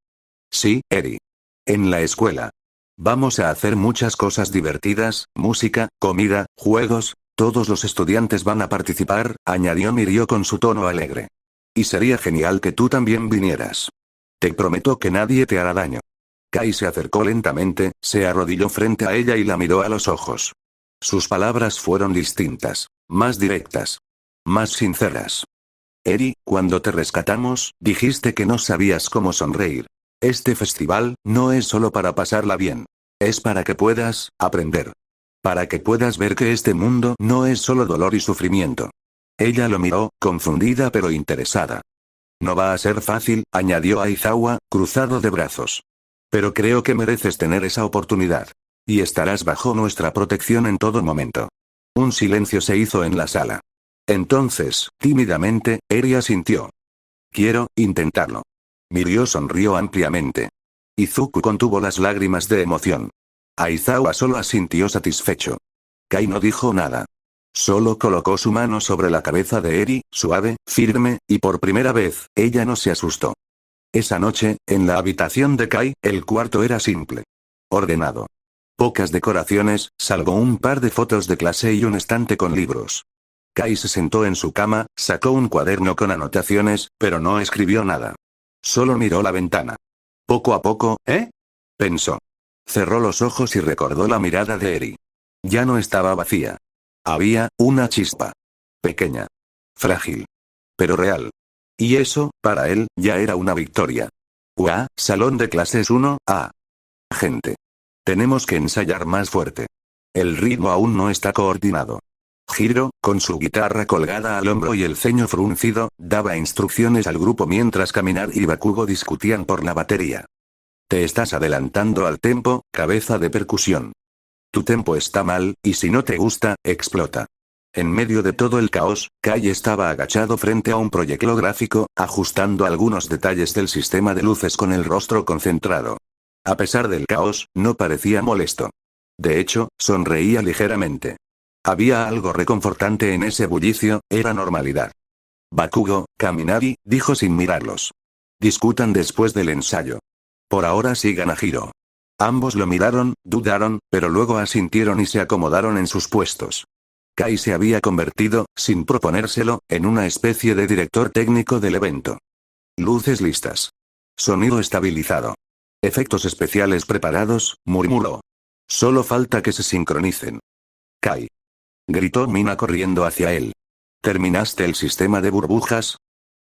Sí, Eri. En la escuela. Vamos a hacer muchas cosas divertidas, música, comida, juegos, todos los estudiantes van a participar, añadió Mirio con su tono alegre. Y sería genial que tú también vinieras. Te prometo que nadie te hará daño. Kai se acercó lentamente, se arrodilló frente a ella y la miró a los ojos. Sus palabras fueron distintas, más directas, más sinceras. Eri, cuando te rescatamos, dijiste que no sabías cómo sonreír. Este festival, no es solo para pasarla bien. Es para que puedas, aprender. Para que puedas ver que este mundo no es solo dolor y sufrimiento. Ella lo miró, confundida pero interesada. No va a ser fácil, añadió Aizawa, cruzado de brazos. Pero creo que mereces tener esa oportunidad. Y estarás bajo nuestra protección en todo momento. Un silencio se hizo en la sala. Entonces, tímidamente, Eri asintió. Quiero intentarlo. Mirio sonrió ampliamente. Izuku contuvo las lágrimas de emoción. Aizawa solo asintió satisfecho. Kai no dijo nada. Solo colocó su mano sobre la cabeza de Eri, suave, firme, y por primera vez, ella no se asustó. Esa noche, en la habitación de Kai, el cuarto era simple. Ordenado. Pocas decoraciones, salvo un par de fotos de clase y un estante con libros. Kai se sentó en su cama, sacó un cuaderno con anotaciones, pero no escribió nada. Solo miró la ventana. Poco a poco, pensó. Cerró los ojos y recordó la mirada de Eri. Ya no estaba vacía. Había una chispa. Pequeña. Frágil. Pero real. Y eso, para él, ya era una victoria. Salón de clases 1A. Gente. Tenemos que ensayar más fuerte. El ritmo aún no está coordinado. Hiro, con su guitarra colgada al hombro y el ceño fruncido, daba instrucciones al grupo mientras Kaminar y Bakugo discutían por la batería. Te estás adelantando al tempo, cabeza de percusión. Tu tempo está mal, y si no te gusta, explota. En medio de todo el caos, Kai estaba agachado frente a un proyecto gráfico, ajustando algunos detalles del sistema de luces con el rostro concentrado. A pesar del caos, no parecía molesto. De hecho, sonreía ligeramente. Había algo reconfortante en ese bullicio, era normalidad. Bakugo, Kaminari, dijo sin mirarlos. Discutan después del ensayo. Por ahora sigan a Hiro. Ambos lo miraron, dudaron, pero luego asintieron y se acomodaron en sus puestos. Kai se había convertido, sin proponérselo, en una especie de director técnico del evento. Luces listas. Sonido estabilizado. Efectos especiales preparados, murmuró. Solo falta que se sincronicen. Kai. Gritó Mina corriendo hacia él. ¿Terminaste el sistema de burbujas?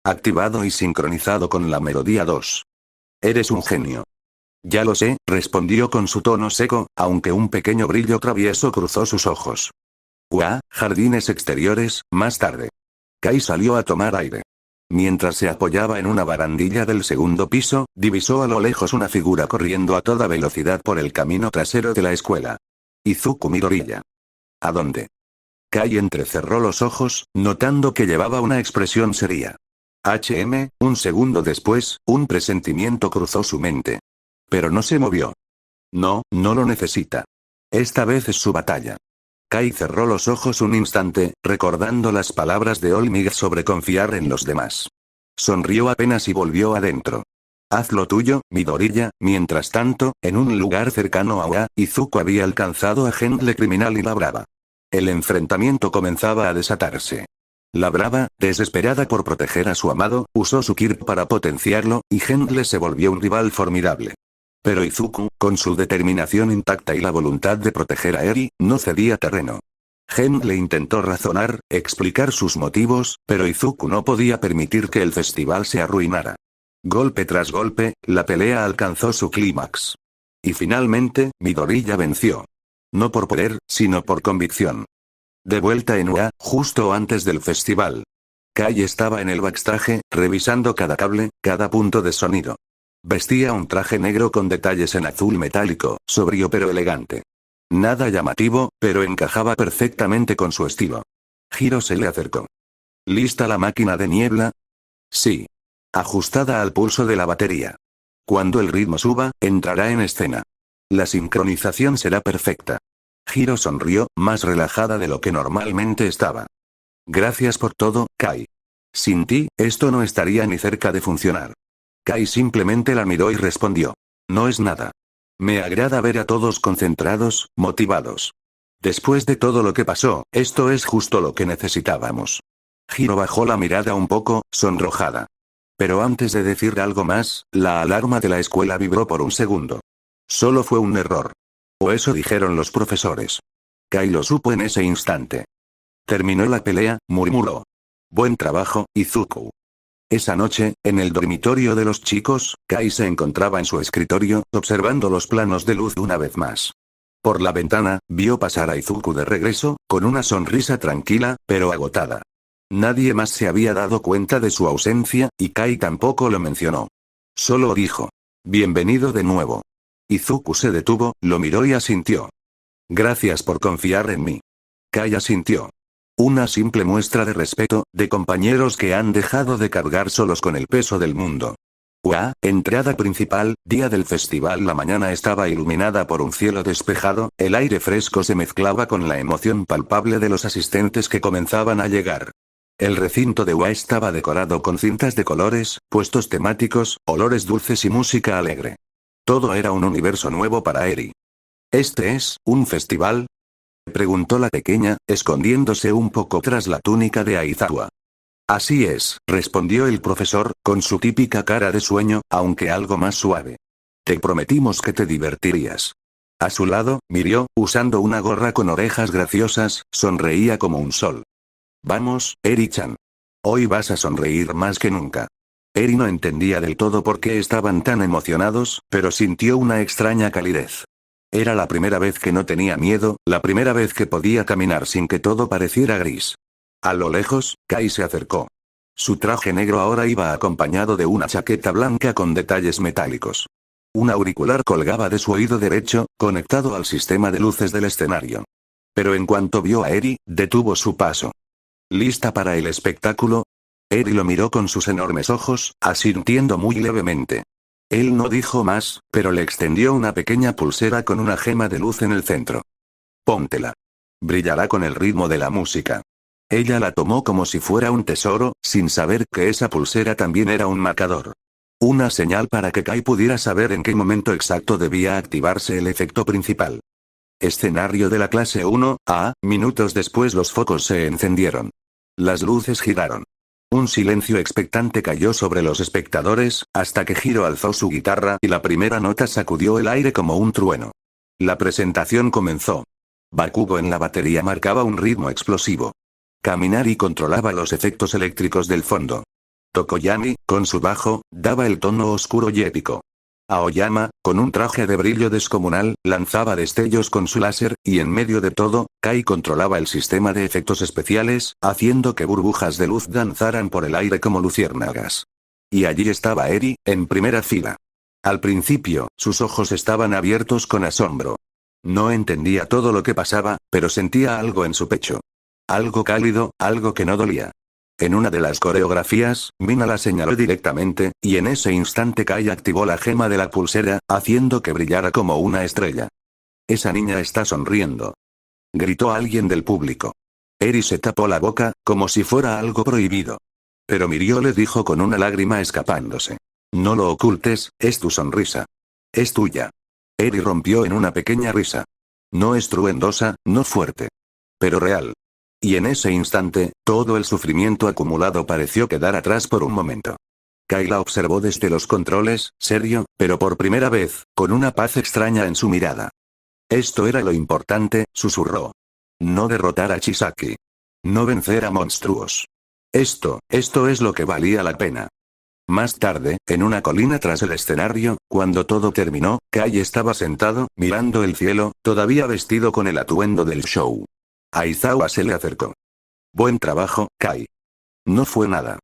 Activado y sincronizado con la melodía 2. Eres un genio. Ya lo sé, respondió con su tono seco, aunque un pequeño brillo travieso cruzó sus ojos. Jardines exteriores, más tarde. Kai salió a tomar aire. Mientras se apoyaba en una barandilla del segundo piso, divisó a lo lejos una figura corriendo a toda velocidad por el camino trasero de la escuela. Izuku Midoriya. ¿A dónde? Kai entrecerró los ojos, notando que llevaba una expresión seria. Un segundo después, un presentimiento cruzó su mente. Pero no se movió. No, no lo necesita. Esta vez es su batalla. Kai cerró los ojos un instante, recordando las palabras de Olmig sobre confiar en los demás. Sonrió apenas y volvió adentro. Haz lo tuyo, Midoriya. Mientras tanto, en un lugar cercano a Izuku había alcanzado a Gentle Criminal y la Brava. El enfrentamiento comenzaba a desatarse. La Brava, desesperada por proteger a su amado, usó su Kirp para potenciarlo, y Gentle se volvió un rival formidable. Pero Izuku, con su determinación intacta y la voluntad de proteger a Eri, no cedía terreno. Gentle intentó razonar, explicar sus motivos, pero Izuku no podía permitir que el festival se arruinara. Golpe tras golpe, la pelea alcanzó su clímax. Y finalmente, Midoriya venció. No por poder, sino por convicción. De vuelta en justo antes del festival. Kai estaba en el backstage, revisando cada cable, cada punto de sonido. Vestía un traje negro con detalles en azul metálico, sobrio pero elegante. Nada llamativo, pero encajaba perfectamente con su estilo. Hiro se le acercó. ¿Lista la máquina de niebla? Sí. Ajustada al pulso de la batería. Cuando el ritmo suba, entrará en escena. La sincronización será perfecta. Hiro sonrió, más relajada de lo que normalmente estaba. Gracias por todo, Kai. Sin ti, esto no estaría ni cerca de funcionar. Kai simplemente la miró y respondió. No es nada. Me agrada ver a todos concentrados, motivados. Después de todo lo que pasó, esto es justo lo que necesitábamos. Hiro bajó la mirada un poco, sonrojada. Pero antes de decir algo más, la alarma de la escuela vibró por un segundo. Solo fue un error. O eso dijeron los profesores. Kai lo supo en ese instante. Terminó la pelea, murmuró. Buen trabajo, Izuku. Esa noche, en el dormitorio de los chicos, Kai se encontraba en su escritorio, observando los planos de luz una vez más. Por la ventana, vio pasar a Izuku de regreso, con una sonrisa tranquila, pero agotada. Nadie más se había dado cuenta de su ausencia, y Kai tampoco lo mencionó. Solo dijo. Bienvenido de nuevo. Izuku se detuvo, lo miró y asintió. Gracias por confiar en mí. Kai asintió. Una simple muestra de respeto, de compañeros que han dejado de cargar solos con el peso del mundo. Entrada principal, día del festival. La mañana estaba iluminada por un cielo despejado, el aire fresco se mezclaba con la emoción palpable de los asistentes que comenzaban a llegar. El recinto de estaba decorado con cintas de colores, puestos temáticos, olores dulces y música alegre. Todo era un universo nuevo para Eri. ¿Este es un festival?, preguntó la pequeña, escondiéndose un poco tras la túnica de Aizawa. Así es, respondió el profesor, con su típica cara de sueño, aunque algo más suave. Te prometimos que te divertirías. A su lado, Mirio, usando una gorra con orejas graciosas, sonreía como un sol. Vamos, Eri-chan. Hoy vas a sonreír más que nunca. Eri no entendía del todo por qué estaban tan emocionados, pero sintió una extraña calidez. Era la primera vez que no tenía miedo, la primera vez que podía caminar sin que todo pareciera gris. A lo lejos, Kai se acercó. Su traje negro ahora iba acompañado de una chaqueta blanca con detalles metálicos. Un auricular colgaba de su oído derecho, conectado al sistema de luces del escenario. Pero en cuanto vio a Eri, detuvo su paso. ¿Lista para el espectáculo? Eri lo miró con sus enormes ojos, asintiendo muy levemente. Él no dijo más, pero le extendió una pequeña pulsera con una gema de luz en el centro. Póntela. Brillará con el ritmo de la música. Ella la tomó como si fuera un tesoro, sin saber que esa pulsera también era un marcador. Una señal para que Kai pudiera saber en qué momento exacto debía activarse el efecto principal. Escenario de la clase 1A, minutos después los focos se encendieron. Las luces giraron. Un silencio expectante cayó sobre los espectadores, hasta que Hiro alzó su guitarra y la primera nota sacudió el aire como un trueno. La presentación comenzó. Bakugo en la batería marcaba un ritmo explosivo. Kaminari controlaba los efectos eléctricos del fondo. Tokoyami, con su bajo, daba el tono oscuro y épico. Aoyama, con un traje de brillo descomunal, lanzaba destellos con su láser, y en medio de todo, Kai controlaba el sistema de efectos especiales, haciendo que burbujas de luz danzaran por el aire como luciérnagas. Y allí estaba Eri, en primera fila. Al principio, sus ojos estaban abiertos con asombro. No entendía todo lo que pasaba, pero sentía algo en su pecho. Algo cálido, algo que no dolía. En una de las coreografías, Mina la señaló directamente, y en ese instante Kai activó la gema de la pulsera, haciendo que brillara como una estrella. «Esa niña está sonriendo», gritó alguien del público. Eri se tapó la boca, como si fuera algo prohibido. Pero Mirio le dijo con una lágrima escapándose. «No lo ocultes, es tu sonrisa. Es tuya». Eri rompió en una pequeña risa. No estruendosa, no fuerte. Pero real. Y en ese instante, todo el sufrimiento acumulado pareció quedar atrás por un momento. Kai la observó desde los controles, serio, pero por primera vez, con una paz extraña en su mirada. Esto era lo importante, susurró. No derrotar a Chisaki. No vencer a monstruos. Esto es lo que valía la pena. Más tarde, en una colina tras el escenario, cuando todo terminó, Kai estaba sentado, mirando el cielo, todavía vestido con el atuendo del show. Aizawa se le acercó. «Buen trabajo, Kai. No fue nada.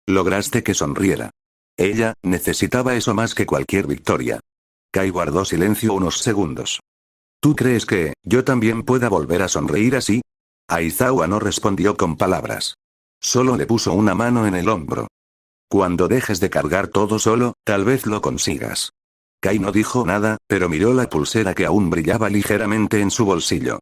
Lograste que sonriera». Ella necesitaba eso más que cualquier victoria. Kai guardó silencio unos segundos. «¿Tú crees que yo también pueda volver a sonreír así?» Aizawa no respondió con palabras. Solo le puso una mano en el hombro. «Cuando dejes de cargar todo solo, tal vez lo consigas». Kai no dijo nada, pero miró la pulsera que aún brillaba ligeramente en su bolsillo.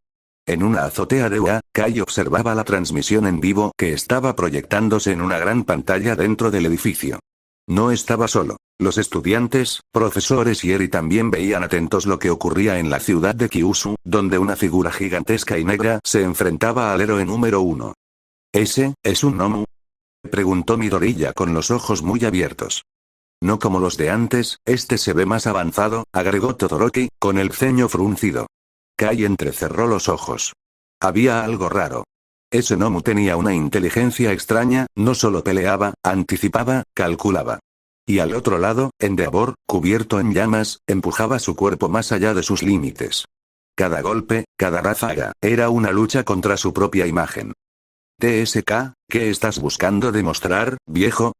En una azotea de UA, Kai observaba la transmisión en vivo que estaba proyectándose en una gran pantalla dentro del edificio. No estaba solo. Los estudiantes, profesores y Eri también veían atentos lo que ocurría en la ciudad de Kyushu, donde una figura gigantesca y negra se enfrentaba al héroe número 1. «¿Ese, es un Nomu?», preguntó Midoriya con los ojos muy abiertos. «No como los de antes, este se ve más avanzado», agregó Todoroki, con el ceño fruncido. Kai entrecerró los ojos. Había algo raro. Ese Nomu tenía una inteligencia extraña, no solo peleaba, anticipaba, calculaba. Y al otro lado, Endeavor, cubierto en llamas, empujaba su cuerpo más allá de sus límites. Cada golpe, cada ráfaga, era una lucha contra su propia imagen. «TSK, ¿qué estás buscando demostrar, viejo?»,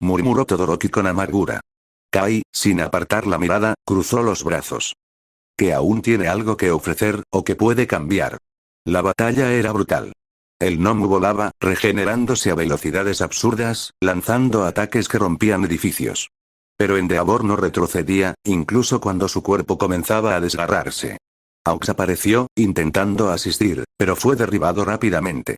murmuró Todoroki con amargura. Kai, sin apartar la mirada, cruzó los brazos. Que aún tiene algo que ofrecer, o que puede cambiar. La batalla era brutal. El Nomu volaba, regenerándose a velocidades absurdas, lanzando ataques que rompían edificios. Pero Endeavor no retrocedía, incluso cuando su cuerpo comenzaba a desgarrarse. Aux apareció, intentando asistir, pero fue derribado rápidamente.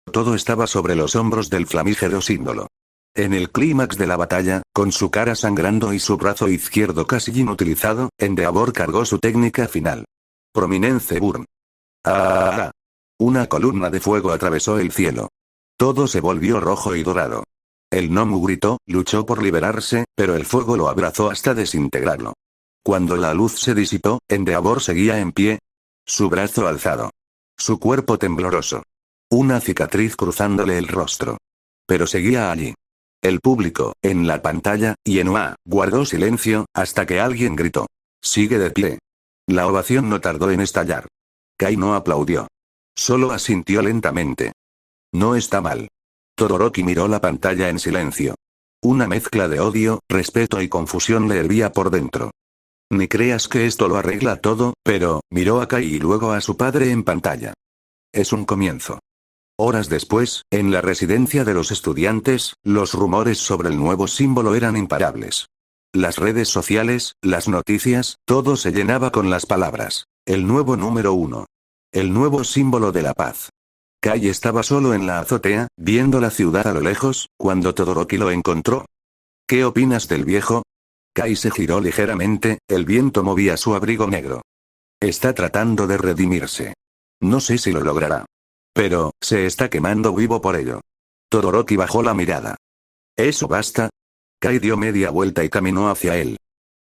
Todo estaba sobre los hombros del flamígero símbolo. En el clímax de la batalla, con su cara sangrando y su brazo izquierdo casi inutilizado, Endeavor cargó su técnica final. Prominence Burn. ¡Ah! Una columna de fuego atravesó el cielo. Todo se volvió rojo y dorado. El Nomu gritó, luchó por liberarse, pero el fuego lo abrazó hasta desintegrarlo. Cuando la luz se disipó, Endeavor seguía en pie. Su brazo alzado. Su cuerpo tembloroso. Una cicatriz cruzándole el rostro. pero seguía allí. El público, en la pantalla, y en UA, guardó silencio, hasta que alguien gritó. Sigue de pie. La ovación no tardó en estallar. Kai no aplaudió. Solo asintió lentamente. No está mal. Todoroki miró la pantalla en silencio. Una mezcla de odio, respeto y confusión le hervía por dentro. Ni creas que esto lo arregla todo, pero, miró a Kai y luego a su padre en pantalla. Es un comienzo. Horas después, en la residencia de los estudiantes, los rumores sobre el nuevo símbolo eran imparables. Las redes sociales, las noticias, todo se llenaba con las palabras. El nuevo número 1. El nuevo símbolo de la paz. Kai estaba solo en la azotea, viendo la ciudad a lo lejos, cuando Todoroki lo encontró. ¿Qué opinas del viejo? Kai se giró ligeramente, el viento movía su abrigo negro. Está tratando de redimirse. No sé si lo logrará. Pero, se está quemando vivo por ello. Todoroki bajó la mirada. ¿Eso basta? Kai dio media vuelta y caminó hacia él.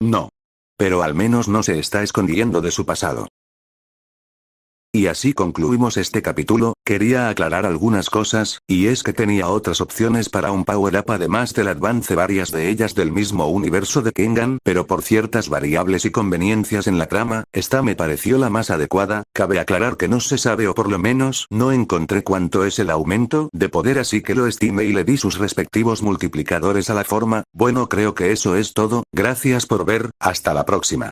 No. Pero al menos no se está escondiendo de su pasado. Y así concluimos este capítulo. Quería aclarar algunas cosas, y es que tenía otras opciones para un power-up además del Advance, varias de ellas del mismo universo de Kengan, pero por ciertas variables y conveniencias en la trama, esta me pareció la más adecuada. Cabe aclarar que no se sabe, o por lo menos no encontré cuánto es el aumento de poder, así que lo estimé y le di sus respectivos multiplicadores a la forma. Bueno, creo que eso es todo. Gracias por ver, hasta la próxima.